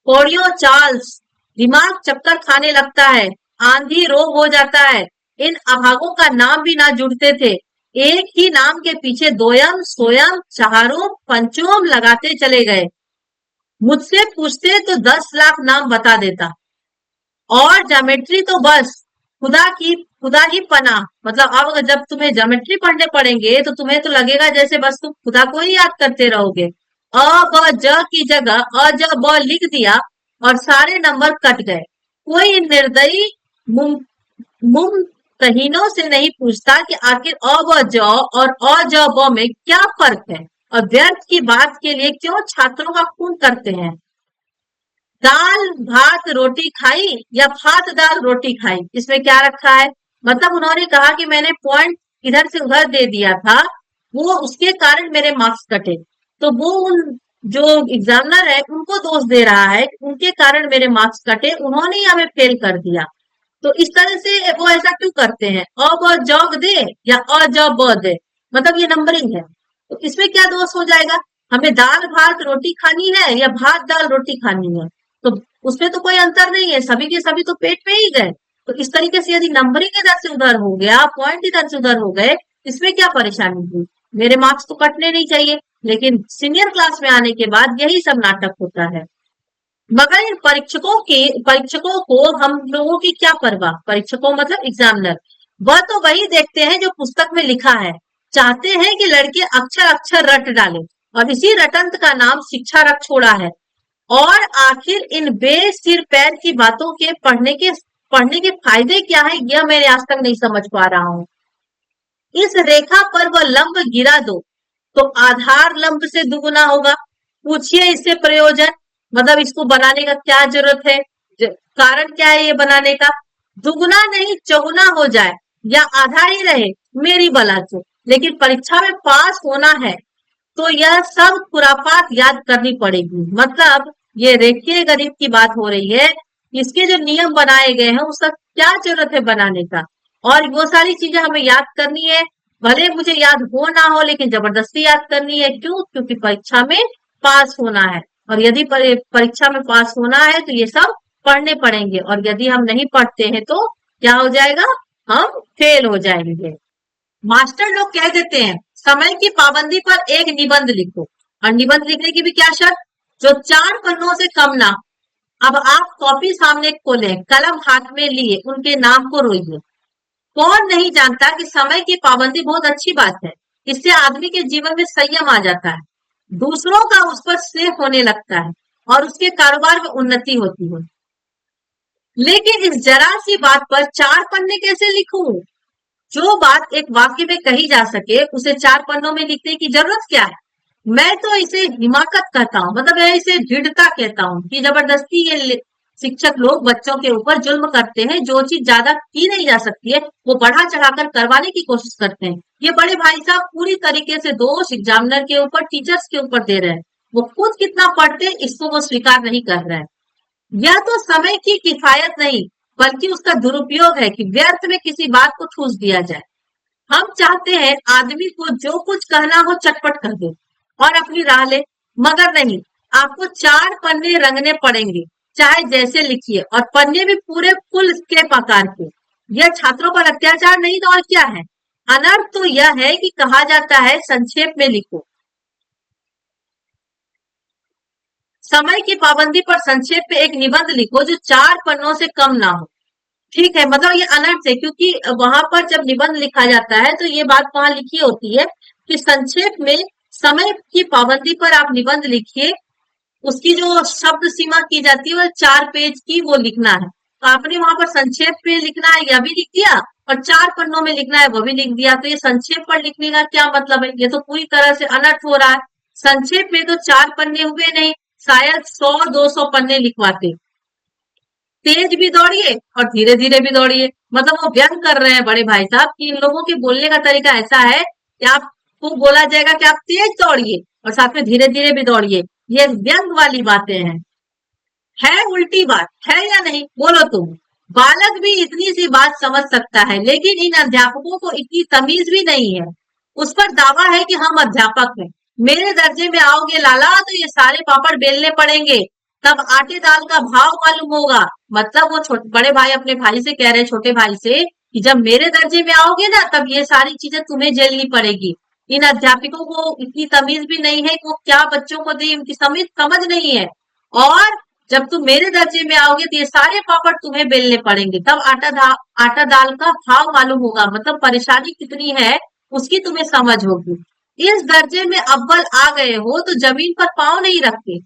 कोड़ियों चार्ल्स। दिमाग चक्कर खाने लगता है, आंधी रोग हो जाता है। इन अभागों का नाम भी ना जुड़ते थे। एक ही नाम के पीछे दोयम सोयम चारों पंचोम लगाते चले गए। मुझसे पूछते तो 10 लाख नाम बता देता। और ज्योमेट्री तो बस खुदा ही पनाह। मतलब अब अगर जब तुम्हें ज्योमेट्री पढ़ने पड़ेंगे तो तुम्हें तो लगेगा जैसे बस तुम खुदा को ही याद करते रहोगे। अ ब ज की जगह अ ज ब लिख दिया और सारे नंबर कट गए। कोई निर्दयी मुम मुमतहिनों से नहीं पूछता कि आखिर अ ब ज और अ ज ब में क्या फर्क है और व्यर्थ की बात के लिए क्यों छात्रों का खून करते हैं। दाल भात रोटी खाई या भात दाल रोटी खाई, इसमें क्या रखा है? मतलब उन्होंने कहा कि मैंने पॉइंट इधर से उधर दे दिया था, वो उसके कारण मेरे मार्क्स कटे। तो वो उन जो एग्जामिनर है उनको दोष दे रहा है, उनके कारण मेरे मार्क्स कटे, उन्होंने ही हमें फेल कर दिया। तो इस तरह से वो ऐसा क्यों करते हैं? अ ब जग दे या अ ज ब दे, मतलब ये नंबरिंग है। तो इसमें क्या दोष हो जाएगा? हमें दाल भात रोटी खानी है या भात दाल रोटी खानी है, तो उसमें तो कोई अंतर नहीं है, सभी के सभी तो पेट में ही गए। तो इस तरीके से यदि नंबरिंग इधर से उधर हो गया, पॉइंट इधर से उधर हो गए, इसमें क्या परेशानी हुई? मेरे मार्क्स तो कटने नहीं चाहिए। लेकिन सीनियर क्लास में आने के बाद यही सब नाटक होता है। मगर इन परीक्षकों को हम लोगों की क्या परवाह? परीक्षकों मतलब एग्जामिनर, वह तो वही देखते हैं जो पुस्तक में लिखा है। चाहते हैं कि लड़के अक्षर अक्षर रट डालें और इसी रटंत का नाम शिक्षा रख छोड़ा है। और आखिर इन बेसिर पैर की बातों के पढ़ने के फायदे क्या है, यह मैंने आज तक नहीं समझ पा रहा हूँ। इस रेखा पर वह लंब गिरा दो तो आधार लंब से दुगुना होगा। पूछिए इससे प्रयोजन, मतलब इसको बनाने का क्या जरूरत है, कारण क्या है ये बनाने का? दुगुना नहीं चौगुना हो जाए या आधा ही रहे, मेरी बला से। लेकिन परीक्षा में पास होना है तो यह सब खुरापात याद करनी पड़ेगी। मतलब ये रेखीय गणित की बात हो रही है, इसके जो नियम बनाए गए हैं उसका क्या जरूरत है बनाने का? और वो सारी चीजें हमें याद करनी है, भले मुझे याद हो ना हो लेकिन जबरदस्ती याद करनी है। क्यों? क्योंकि परीक्षा में पास होना है। और यदि परीक्षा में पास होना है तो ये सब पढ़ने पड़ेंगे, और यदि हम नहीं पढ़ते हैं तो क्या हो जाएगा? हम फेल हो जाएंगे। मास्टर लोग कह देते हैं समय की पाबंदी पर एक निबंध लिखो, और निबंध लिखने की भी क्या शर्त? जो 4 पन्नों से कम ना। अब आप कॉपी सामने खोले, कलम हाथ में लिए, उनके नाम को रोइए। कौन नहीं जानता कि समय की पाबंदी बहुत अच्छी बात है, इससे आदमी के जीवन में संयम आ जाता है, दूसरों का उस पर स्नेह होने लगता है और उसके कारोबार में उन्नति होती है। लेकिन इस जरा सी बात पर 4 पन्ने कैसे लिखूं? जो बात एक वाक्य में कही जा सके उसे 4 पन्नों में लिखने की जरूरत क्या है? मैं तो इसे हिमाकत कहता हूँ, मतलब मैं इसे दृढ़ता कहता हूँ कि जबरदस्ती ये शिक्षक लोग बच्चों के ऊपर जुल्म करते हैं। जो चीज ज्यादा की नहीं जा सकती है वो बढ़ा चढ़ाकर करवाने की कोशिश करते हैं। ये बड़े भाई साहब पूरी तरीके से दोष एग्जामिनर के ऊपर, टीचर्स के ऊपर दे रहे हैं। वो खुद कितना पढ़ते हैं इसको वो स्वीकार नहीं कर रहे हैं। यह तो समय की किफायत नहीं बल्कि उसका दुरुपयोग है कि व्यर्थ में किसी बात को ठूस दिया जाए। हम चाहते हैं आदमी को जो कुछ कहना हो चटपट कर दे और अपनी राह ले, मगर नहीं, आपको 4 पन्ने रंगने पड़ेंगे, चाहे जैसे लिखिए, और पन्ने भी पूरे फुल स्केप आकार के। यह छात्रों पर अत्याचार नहीं तो और क्या है? अनर्थ तो यह है कि कहा जाता है संक्षेप में लिखो। समय की पाबंदी पर संक्षेप में एक निबंध लिखो जो 4 पन्नों से कम ना हो। ठीक है, मतलब ये अनर्थ है क्योंकि वहां पर जब निबंध लिखा जाता है तो ये बात वहां लिखी होती है कि संक्षेप में समय की पाबंदी पर आप निबंध लिखिए। उसकी जो शब्द सीमा की जाती है वो 4 पेज की वो लिखना है। तो आपने वहां पर संक्षेप में लिखना है, यह भी लिख दिया, और 4 पन्नों में लिखना है वो भी लिख दिया। तो ये संक्षेप पर लिखने का क्या मतलब है? ये तो पूरी तरह से अनर्थ हो रहा है। संक्षेप में तो 4 पन्ने हुए नहीं, शायद 100-200 पन्ने लिखवाते। तेज भी दौड़िए और धीरे धीरे भी दौड़िए। मतलब वो व्यंग कर रहे हैं बड़े भाई साहब कि इन लोगों के बोलने का तरीका ऐसा है कि आपको बोला जाएगा कि आप तेज दौड़िए और साथ में धीरे धीरे भी दौड़िए। ये व्यंग वाली बातें हैं। है उल्टी बात है या नहीं, बोलो तुम। बालक भी इतनी सी बात समझ सकता है, लेकिन इन अध्यापकों को इतनी तमीज भी नहीं है। उस पर दावा है कि हम अध्यापक हैं। मेरे दर्जे में आओगे लाला तो ये सारे पापड़ बेलने पड़ेंगे, तब आटे दाल का भाव मालूम होगा। मतलब वो छोटे बड़े भाई अपने भाई से कह रहे हैं, छोटे भाई से, कि जब मेरे दर्जे में आओगे ना तब ये सारी चीजें तुम्हें झेलनी पड़ेगी। इन अध्यापकों को इतनी तमीज भी नहीं है कि वो क्या बच्चों को दे, उनकी समझ नहीं है। और जब तुम मेरे दर्जे में आओगे तो ये सारे पापड़ तुम्हें बेलने पड़ेंगे, तब आटा दाल का भाव मालूम होगा। मतलब परेशानी कितनी है उसकी तुम्हें समझ होगी। इस दर्जे में अव्वल आ गए हो तो जमीन पर पांव नहीं रखते,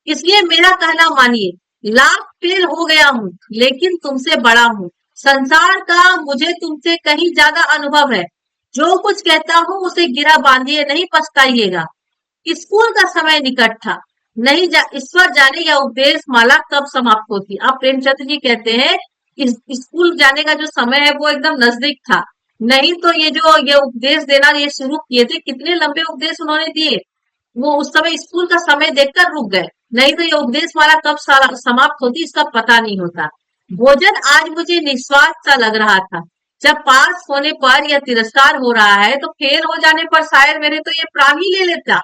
इसलिए मेरा कहना मानिए। लाख फेल हो गया हूँ लेकिन तुमसे बड़ा हूँ। संसार का मुझे तुमसे कहीं ज्यादा अनुभव है। जो कुछ कहता हूँ उसे गिरा बांधिए, नहीं पछताइएगा। स्कूल का समय निकट था। नहीं ईश्वर जाने यह उपदेश माला कब समाप्त होती। अब प्रेमचंद जी कहते हैं इस स्कूल जाने का जो समय है वो एकदम नजदीक था। नहीं तो ये उपदेश देना ये शुरू किए थे, कितने लंबे उपदेश उन्होंने दिए। वो उस समय स्कूल का समय देखकर रुक गए, नहीं तो ये उपदेश माला कब समाप्त होती इसका पता नहीं होता। भोजन आज मुझे निस्वाद सा लग रहा था। जब पास होने पर यह तिरस्कार हो रहा है तो फेल हो जाने पर शायद मेरे तो ये प्राण ही ले लेता।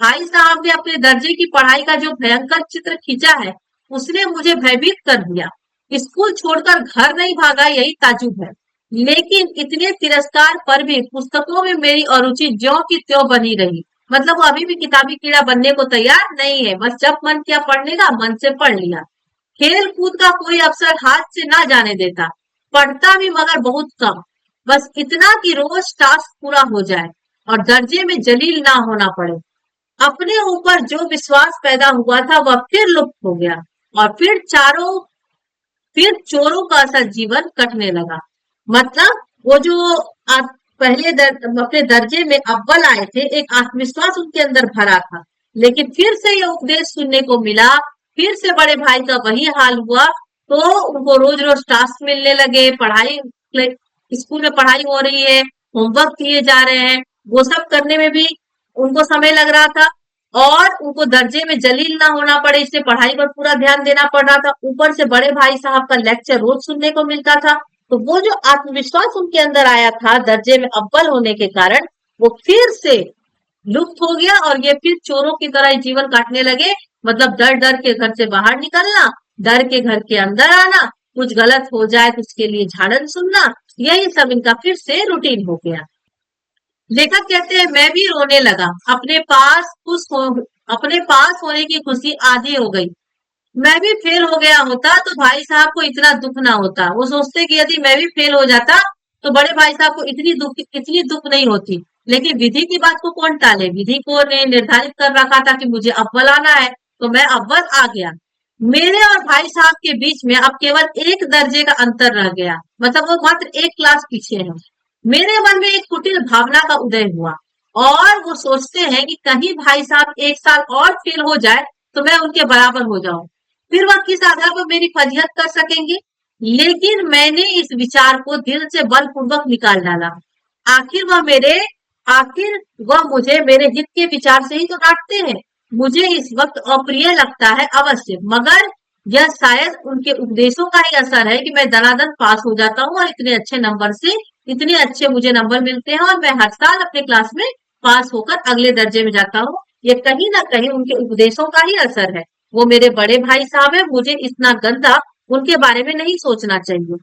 भाई साहब ने अपने दर्जे की पढ़ाई का जो भयंकर चित्र खींचा है उसने मुझे भयभीत कर दिया। स्कूल छोड़कर घर नहीं भागा यही ताजुब है, लेकिन इतने तिरस्कार पर भी पुस्तकों में मेरी अरुचि ज्यों की त्यों बनी रही। मतलब वो अभी भी किताबी कीड़ा बनने को तैयार नहीं है, बस जब मन किया पढ़ने का मन से पढ़ लिया। खेल कूद का कोई अवसर हाथ से ना जाने देता, पढ़ता भी मगर बहुत कम। बस इतना कि रोज टास्क पूरा हो जाए और दर्जे में जलील ना होना पड़े। अपने ऊपर जो विश्वास पैदा हुआ था वह फिर लुप्त हो गया और फिर चोरों का सा जीवन कटने लगा। मतलब वो जो आप पहले अपने दर्जे में अव्वल आए थे, एक आत्मविश्वास उनके अंदर भरा था, लेकिन फिर से ये उपदेश सुनने को मिला, फिर से बड़े भाई का वही हाल हुआ, तो उनको रोज रोज टास्क मिलने लगे, पढ़ाई स्कूल में पढ़ाई हो रही है, होमवर्क किए जा रहे हैं, वो सब करने में भी उनको समय लग रहा था और उनको दर्जे में जलील ना होना पड़े इसलिए पढ़ाई पर पूरा ध्यान देना पड़ रहा था। ऊपर से बड़े भाई साहब का लेक्चर रोज सुनने को मिलता था, तो वो जो आत्मविश्वास उनके अंदर आया था दर्जे में अव्वल होने के कारण, वो फिर से लुप्त हो गया और ये फिर चोरों की तरह जीवन काटने लगे। मतलब डर डर के घर से बाहर निकलना, डर के घर के अंदर आना, कुछ गलत हो जाए तो उसके लिए झाड़न सुनना, यही सब इनका फिर से रूटीन हो गया। लेखक कहते हैं मैं भी रोने लगा। अपने पास होने की खुशी आधी हो गई। मैं भी फेल हो गया होता तो भाई साहब को इतना दुख ना होता। वो सोचते कि यदि मैं भी फेल हो जाता तो बड़े भाई साहब को इतनी दुख नहीं होती। लेकिन विधि की बात को कौन टाले, विधि को ने निर्धारित कर रखा था कि मुझे अव्वल आना है, तो मैं अव्वल आ गया। मेरे और भाई साहब के बीच में अब केवल एक दर्जे का अंतर रह गया, मतलब वो मात्र एक क्लास पीछे है। मेरे मन में एक कुटिल भावना का उदय हुआ और वो सोचते हैं कि कहीं भाई साहब एक साल और फेल हो जाए तो मैं उनके बराबर हो जाऊं, फिर वह किस आधार पर मेरी फजीहत कर सकेंगे। लेकिन मैंने इस विचार को दिल से बलपूर्वक निकाल डाला। आखिर वह मुझे मेरे हित के विचार से ही तो डांटते हैं। मुझे इस वक्त अप्रिय लगता है अवश्य, मगर यह शायद उनके उपदेशों का ही असर है कि मैं दनादन पास हो जाता हूँ और इतने अच्छे मुझे नंबर मिलते हैं और मैं हर साल अपने क्लास में पास होकर अगले दर्जे में जाता हूँ। ये कहीं ना कहीं उनके उपदेशों का ही असर है। वो मेरे बड़े भाई साहब है, मुझे इतना गंदा उनके बारे में नहीं सोचना चाहिए।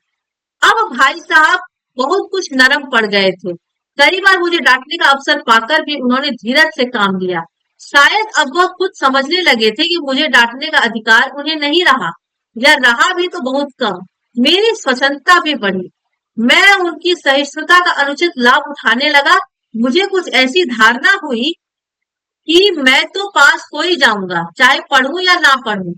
अब भाई साहब बहुत कुछ नरम पड़ गए थे। कई बार मुझे डांटने का अवसर पाकर भी उन्होंने धीरज से काम लिया। शायद अब वह खुद समझने लगे थे कि मुझे डांटने का अधिकार उन्हें नहीं रहा, या रहा भी तो बहुत कम। मेरी स्वतंत्रता भी बढ़ी, मैं उनकी सहिष्णुता का अनुचित लाभ उठाने लगा। मुझे कुछ ऐसी धारणा हुई कि मैं तो पास हो ही जाऊंगा, चाहे पढ़ूं या ना पढ़ूं।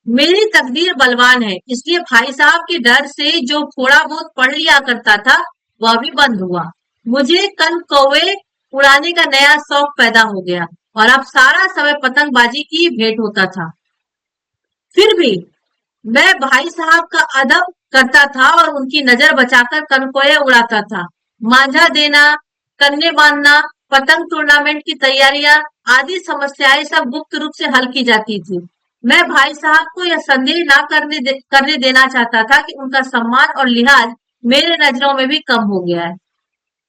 मेरी तकदीर बलवान है, इसलिए भाई साहब के डर से जो थोड़ा बहुत पढ़ लिया करता था वह भी बंद हुआ। मुझे कनकौवे उड़ाने का नया शौक पैदा हो गया और अब सारा समय पतंगबाजी की भेंट होता था। फिर भी मैं भाई साहब का अदब करता था और उनकी नजर बचाकर कनकोए उड़ाता था। मांझा देना, कन्ने बांधना, पतंग टूर्नामेंट की तैयारियां आदि समस्याएं सब गुप्त रूप से हल की जाती थी। मैं भाई साहब को यह संदेह ना करने देना चाहता था कि उनका सम्मान और लिहाज मेरे नजरों में भी कम हो गया है।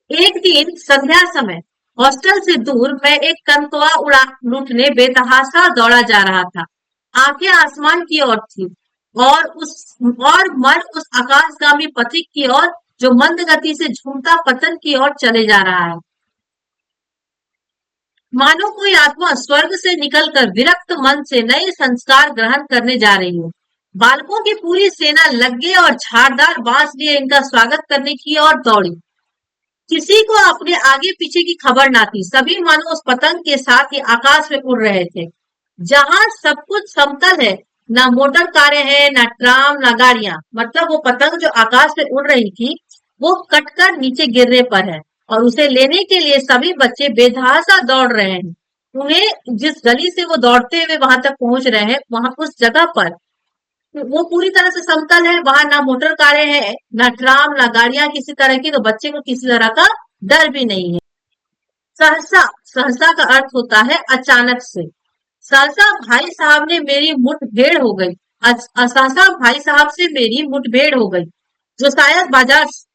एक दिन संध्या समय हॉस्टल से दूर मैं एक कनकवा उड़ा लूटने बेतहाशा दौड़ा जा रहा था। आंखें आसमान की ओर थी और मन उस आकाशगामी पथिक की ओर जो मंद गति से झूमता पतन की ओर चले जा रहा है। मानो कोई आत्मा स्वर्ग से निकलकर विरक्त मन से नए संस्कार ग्रहण करने जा रही हो। बालकों की पूरी सेना लग्गे और झाड़दार बांस लिए इनका स्वागत करने की ओर दौड़ी। किसी को अपने आगे पीछे की खबर ना थी। सभी मानो उस पतंग के साथ ही आकाश में उड़ रहे थे। जहां सब कुछ समतल है, ना मोटर कारें हैं, ना ट्राम, ना गाड़ियां। मतलब वो पतंग जो आकाश में उड़ रही थी, वो कटकर नीचे गिरने पर है और उसे लेने के लिए सभी बच्चे बेतहाशा दौड़ रहे हैं। उन्हें जिस गली से वो दौड़ते हुए वहां तक पहुंच रहे हैं, वहां उस जगह पर वो पूरी तरह से समतल है। वहां ना मोटर कारें हैं, ना ट्राम, ना गाड़ियां किसी तरह की। तो बच्चे को किसी तरह का डर भी नहीं है। सहसा, सहसा का अर्थ होता है अचानक से। सहसा भाई साहब ने मेरी मुठभेड़ हो गई। सहसा भाई साहब से मेरी मुठभेड़ हो गई, जो शायद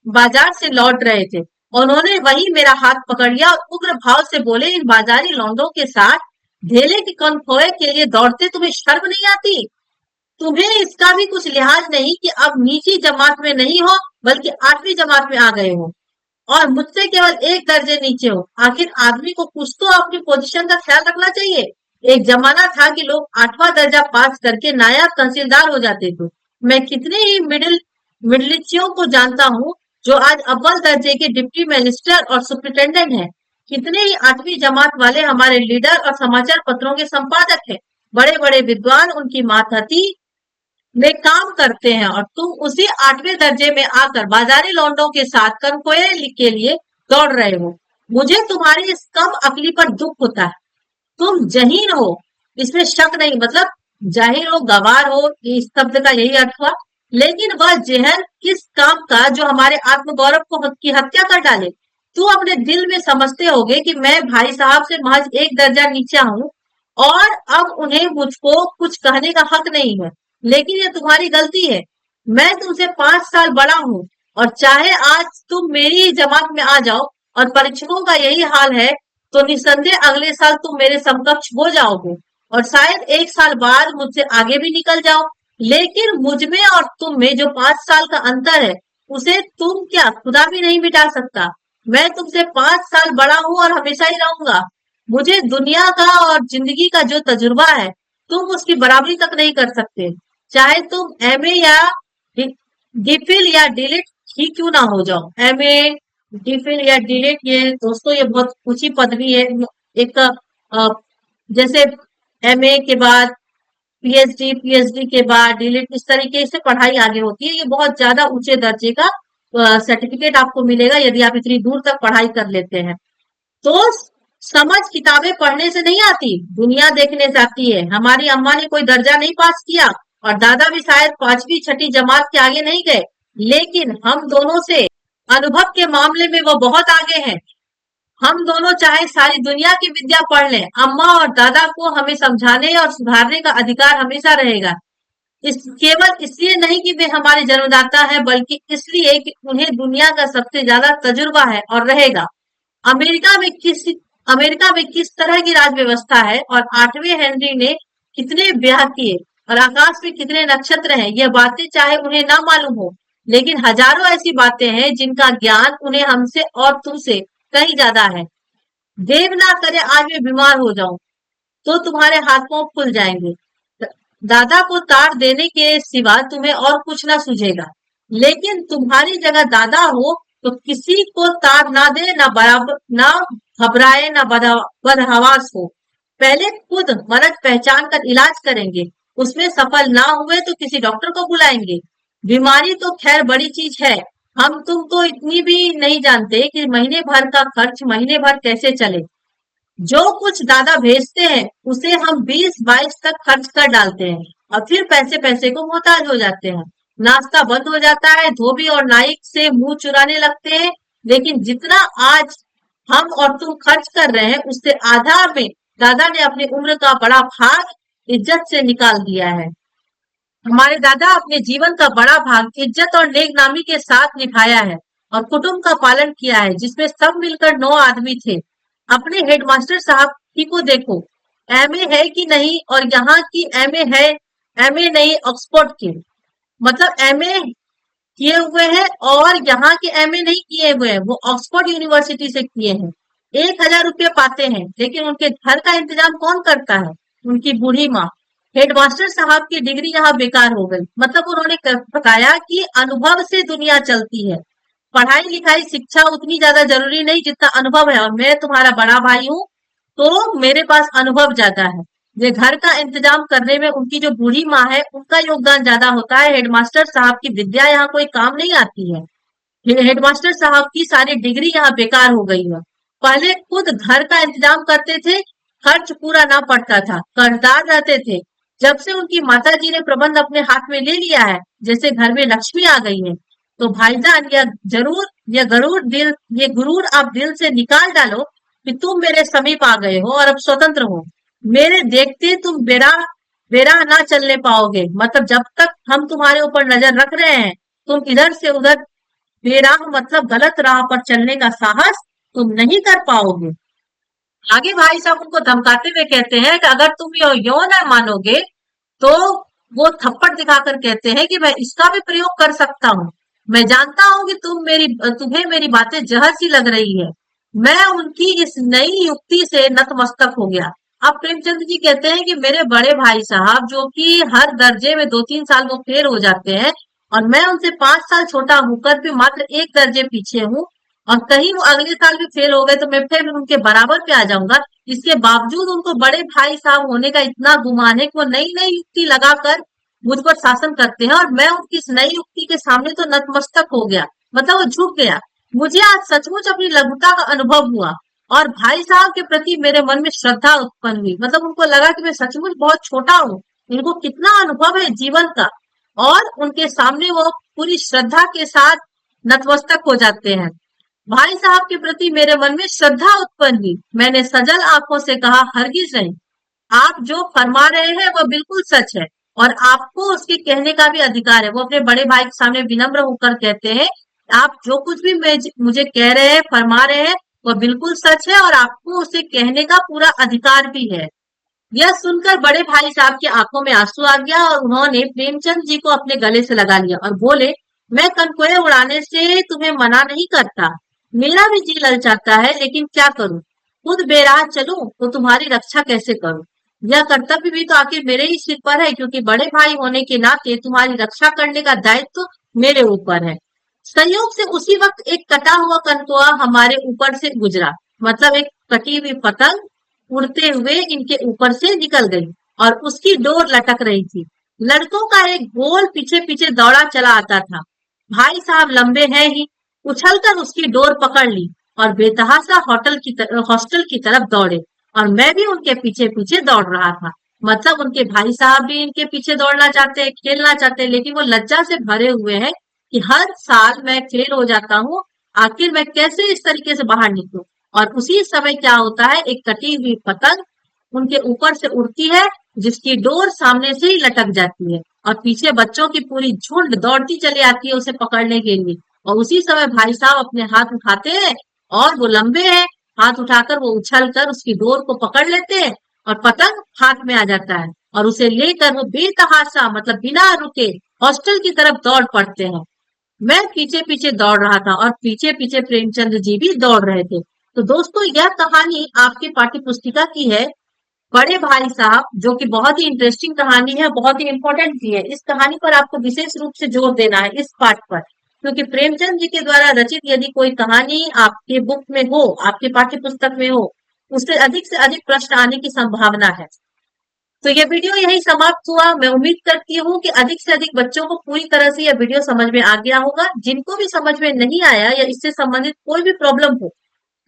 बाजार से लौट रहे थे। उन्होंने वही मेरा हाथ पकड़ लिया और उग्र भाव से बोले, इन बाजारी लौंडों के साथ ढेले के कनखोए के लिए दौड़ते तुम्हें शर्म नहीं आती? तुम्हें इसका भी कुछ लिहाज नहीं कि अब नीची जमात में नहीं हो बल्कि 8वीं जमात में आ गए हो और मुझसे केवल एक दर्जे नीचे हो। आखिर आदमी को कुछ तो अपनी पोजीशन का ख्याल रखना चाहिए। एक जमाना था कि लोग 8वां दर्जा पास करके नायब तहसीलदार हो जाते थे। मैं कितने ही मिडलिचियों को जानता हूँ जो आज अव्वल दर्जे के डिप्टी मजिस्टर और सुप्रिंटेंडेंट हैं। कितने ही 8वीं जमात वाले हमारे लीडर और समाचार पत्रों के संपादक हैं। बड़े बड़े विद्वान उनकी मातहती में काम करते हैं और तुम उसी 8वें दर्जे में आकर बाजारी लौंडों के साथ कनकोए के लिए दौड़ रहे हो। मुझे तुम्हारी इस कम अकली पर दुख होता है। तुम जहीन हो, इसमें शक नहीं। मतलब जाहिर हो, गवार हो, इस शब्द का यही अर्थ हुआ। लेकिन वह जहर किस काम का जो हमारे आत्मगौरव को की हत्या कर डाले? तुम अपने दिल में समझते होगे कि मैं भाई साहब से महज एक दर्जा नीचे हूँ और अब उन्हें मुझको कुछ कहने का हक नहीं है। लेकिन ये तुम्हारी गलती है। मैं तुमसे 5 साल बड़ा हूँ और चाहे आज तुम मेरी ही जमात में आ जाओ और परीक्षकों का यही हाल है, तो निसंदेह अगले साल तुम मेरे समकक्ष हो जाओगे और शायद 1 साल बाद मुझसे आगे भी निकल जाओ। लेकिन मुझ में और तुम में जो 5 साल का अंतर है, उसे तुम क्या खुदा भी नहीं मिटा सकता। मैं तुमसे 5 साल बड़ा हूँ और हमेशा ही रहूंगा। मुझे दुनिया का और जिंदगी का जो तजुर्बा है, तुम उसकी बराबरी तक नहीं कर सकते। चाहे तुम एमए या डिफिल या डिलिट ही क्यों ना हो जाओ। एमए, डिफिल या डिलिट, ये दोस्तों ये बहुत ऊंची पदवी है। एक जैसे एमए के बाद पीएचडी, पीएचडी के बाद डिलिट, इस तरीके से पढ़ाई आगे होती है। ये बहुत ज्यादा ऊंचे दर्जे का सर्टिफिकेट आपको मिलेगा यदि आप इतनी दूर तक पढ़ाई कर लेते हैं। तो समझ किताबें पढ़ने से नहीं आती, दुनिया देखने से आती है। हमारी अम्मा ने कोई दर्जा नहीं पास किया और दादा भी शायद 5वीं 6ठी जमात के आगे नहीं गए, लेकिन हम दोनों से अनुभव के मामले में वो बहुत आगे हैं। हम दोनों चाहे सारी दुनिया की विद्या पढ़ लें, अम्मा और दादा को हमें समझाने और सुधारने का अधिकार हमेशा रहेगा। केवल इसलिए नहीं कि वे हमारे जन्मदाता हैं, बल्कि इसलिए कि उन्हें दुनिया का सबसे ज्यादा तजुर्बा है और रहेगा। अमेरिका में किस अमेरिका में किस तरह की राज व्यवस्था है और 8वें हेनरी ने कितने ब्याह किए और आकाश में कितने नक्षत्र हैं, यह बातें चाहे उन्हें ना मालूम हो, लेकिन हजारों ऐसी बातें हैं जिनका ज्ञान उन्हें हमसे और तुमसे कहीं ज्यादा है। देव ना करे आज मैं बीमार हो जाऊं तो तुम्हारे हाथ पांव फूल जाएंगे। दादा को तार देने के सिवा तुम्हें और कुछ ना सूझेगा। लेकिन तुम्हारी जगह दादा हो तो किसी को तार ना दे, ना बराबर, ना घबराए, ना बदहवास हो। पहले खुद मर्ज पहचान कर इलाज करेंगे, उसमें सफल ना हुए तो किसी डॉक्टर को बुलाएंगे। बीमारी तो खैर बड़ी चीज है, हम तुम तो इतनी भी नहीं जानते कि महीने भर का खर्च महीने भर कैसे चले। जो कुछ दादा भेजते हैं उसे हम 20-22 तक खर्च कर डालते हैं और फिर पैसे पैसे को मोहताज हो जाते हैं। नाश्ता बंद हो जाता है, धोबी और नाई से मुंह चुराने लगते हैं। लेकिन जितना आज हम और तुम खर्च कर रहे हैं उससे आधा में दादा ने अपनी उम्र का बड़ा भाग इज्जत से निकाल दिया है। हमारे दादा अपने जीवन का बड़ा भाग इज्जत और नेकनामी के साथ निभाया है और कुटुंब का पालन किया है, जिसमें सब मिलकर 9 आदमी थे। अपने हेडमास्टर साहब ही को देखो, एमए है कि नहीं, और यहाँ की एमए है, एमए नहीं ऑक्सफोर्ड की, मतलब एमए किए हुए हैं और यहाँ के एमए नहीं किए हुए हैं, वो ऑक्सफोर्ड यूनिवर्सिटी से किए हैं। 1,000 रुपये पाते हैं, लेकिन उनके घर का इंतजाम कौन करता है? उनकी बूढ़ी माँ। हेडमास्टर साहब की डिग्री यहाँ बेकार हो गई। मतलब उन्होंने बताया कि अनुभव से दुनिया चलती है। पढ़ाई लिखाई शिक्षा उतनी ज्यादा जरूरी नहीं जितना अनुभव है, और मैं तुम्हारा बड़ा भाई हूँ तो मेरे पास अनुभव ज्यादा है। ये घर का इंतजाम करने में उनकी जो बूढ़ी माँ है उनका योगदान ज्यादा होता है। हेडमास्टर साहब की विद्या यहाँ कोई काम नहीं आती है। हेडमास्टर साहब की सारी डिग्री यहाँ बेकार हो गई है। पहले खुद घर का इंतजाम करते थे, खर्च पूरा ना पड़ता था, कर्जदार रहते थे। जब से उनकी माता जी ने प्रबंध अपने हाथ में ले लिया है, जैसे घर में लक्ष्मी आ गई है, तो भाईजान ये गुरूर आप दिल से निकाल डालो कि तुम मेरे समीप आ गए हो और अब स्वतंत्र हो। मेरे देखते तुम बेराह ना चलने पाओगे। मतलब जब तक हम तुम्हारे ऊपर नजर रख रहे हैं, तुम इधर से उधर बेराह मतलब गलत राह पर चलने का साहस तुम नहीं कर पाओगे। आगे भाई साहब उनको धमकाते हुए कहते हैं कि अगर तुम यो ना मानोगे तो वो थप्पड़ दिखाकर कहते हैं कि मैं इसका भी प्रयोग कर सकता हूँ। मैं जानता हूँ कि तुम्हें मेरी बातें जहर सी लग रही है। मैं उनकी इस नई युक्ति से नतमस्तक हो गया। अब प्रेमचंद जी कहते हैं कि मेरे बड़े भाई साहब जो कि हर दर्जे में 2-3 साल वो फेल हो जाते हैं, और मैं उनसे 5 साल छोटा होकर भी मात्र एक दर्जे पीछे हूँ, और कहीं वो अगले साल भी फेल हो गए तो मैं फिर उनके बराबर पे आ जाऊंगा। इसके बावजूद उनको बड़े भाई साहब होने का इतना गुमान है कि वो नई नई युक्ति लगाकर मुझ पर शासन करते हैं, और मैं उनकी इस नई युक्ति के सामने तो नतमस्तक हो गया। मतलब वो झुक गया। मुझे आज सचमुच अपनी लघुता का अनुभव हुआ और भाई साहब के प्रति मेरे मन में श्रद्धा उत्पन्न हुई। मतलब उनको लगा कि मैं सचमुच बहुत छोटा हूँ, इनको कितना अनुभव है जीवन का, और उनके सामने वो पूरी श्रद्धा के साथ नतमस्तक हो जाते हैं। भाई साहब के प्रति मेरे मन में श्रद्धा उत्पन्न हुई। मैंने सजल आंखों से कहा, हरगिज नहीं। आप जो फरमा रहे हैं वह बिल्कुल सच है और आपको उसके कहने का भी अधिकार है। वो अपने बड़े भाई के सामने विनम्र होकर कहते हैं, आप जो कुछ भी मुझे कह रहे हैं, फरमा रहे हैं, वह बिल्कुल सच है और आपको उसे कहने का पूरा अधिकार भी है। यह सुनकर बड़े भाई साहब की आंखों में आंसू आ गया और उन्होंने प्रेमचंद जी को अपने गले से लगा लिया और बोले, मैं कनकोए उड़ाने से तुम्हें मना नहीं करता। मेरा भी जी ललचाता है, लेकिन क्या करूं? खुद बेराह चलूं तो तुम्हारी रक्षा कैसे करूं? यह कर्तव्य भी तो आखिर मेरे ही सिर पर है, क्योंकि बड़े भाई होने के नाते तुम्हारी रक्षा करने का दायित्व तो मेरे ऊपर है। संयोग से उसी वक्त एक कटा हुआ कनकोआ हमारे ऊपर से गुजरा। मतलब एक कटी हुई पतंग उड़ते हुए इनके ऊपर से निकल गई और उसकी डोर लटक रही थी। लड़कों का एक गोल पीछे पीछे दौड़ा चला आता था। भाई साहब लंबे हैं ही, उछलकर उसकी डोर पकड़ ली और बेतहाशा हॉस्टल की तरफ दौड़े, और मैं भी उनके पीछे पीछे दौड़ रहा था। मतलब उनके भाई साहब भी इनके पीछे दौड़ना चाहते हैं, खेलना चाहते हैं, लेकिन वो लज्जा से भरे हुए हैं कि हर साल मैं फेल हो जाता हूँ, आखिर मैं कैसे इस तरीके से बाहर निकलूं। और उसी समय क्या होता है, एक कटी हुई पतंग उनके ऊपर से उड़ती है, जिसकी डोर सामने से ही लटक जाती है, और पीछे बच्चों की पूरी झुंड दौड़ती चली आती है उसे पकड़ने के लिए। और उसी समय भाई साहब अपने हाथ उठाते हैं, और वो लंबे हैं, हाथ उठाकर वो उछल कर उसकी डोर को पकड़ लेते हैं और पतंग हाथ में आ जाता है, और उसे लेकर वो बेतहाशा मतलब बिना रुके हॉस्टल की तरफ दौड़ पड़ते हैं। मैं पीछे पीछे दौड़ रहा था और पीछे पीछे प्रेमचंद जी भी दौड़ रहे थे। तो दोस्तों, यह कहानी आपकी पाठ्य पुस्तिका की है, बड़े भाई साहब, जो कि बहुत ही इंटरेस्टिंग कहानी है, बहुत ही इंपॉर्टेंट भी है। इस कहानी पर आपको विशेष रूप से जोर देना है, इस पाठ पर, क्योंकि प्रेमचंद जी के द्वारा रचित यदि कोई कहानी आपके बुक में हो, आपके पाठ्य पुस्तक में हो, उससे अधिक प्रश्न आने की संभावना है। तो ये वीडियो यही समाप्त हुआ। मैं उम्मीद करती हूँ कि अधिक से अधिक बच्चों को पूरी तरह से यह वीडियो समझ में आ गया होगा। जिनको भी समझ में नहीं आया या इससे संबंधित कोई भी प्रॉब्लम हो,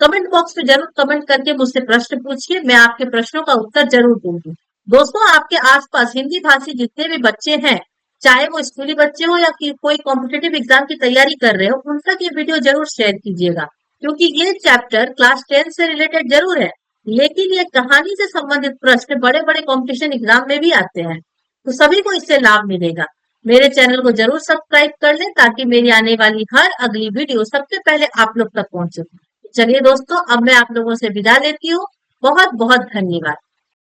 कमेंट बॉक्स में जरूर कमेंट करके मुझसे प्रश्न पूछिए, मैं आपके प्रश्नों का उत्तर जरूर दूंगी। दोस्तों, आपके आसपास हिंदी भाषी जितने भी बच्चे हैं, चाहे वो स्कूली बच्चे हो या कोई कॉम्पिटेटिव एग्जाम की तैयारी कर रहे हो, उन तक ये वीडियो जरूर शेयर कीजिएगा, क्योंकि ये चैप्टर क्लास 10 से रिलेटेड जरूर है, लेकिन ये कहानी से संबंधित प्रश्न बड़े बड़े कंपटीशन एग्जाम में भी आते हैं, तो सभी को इससे लाभ मिलेगा। मेरे चैनल को जरूर सब्सक्राइब कर लें ताकि मेरी आने वाली हर अगली वीडियो सबसे पहले आप लोग तक पहुंचे। चलिए दोस्तों, अब मैं आप लोगों से विदा लेती हूँ। बहुत बहुत धन्यवाद।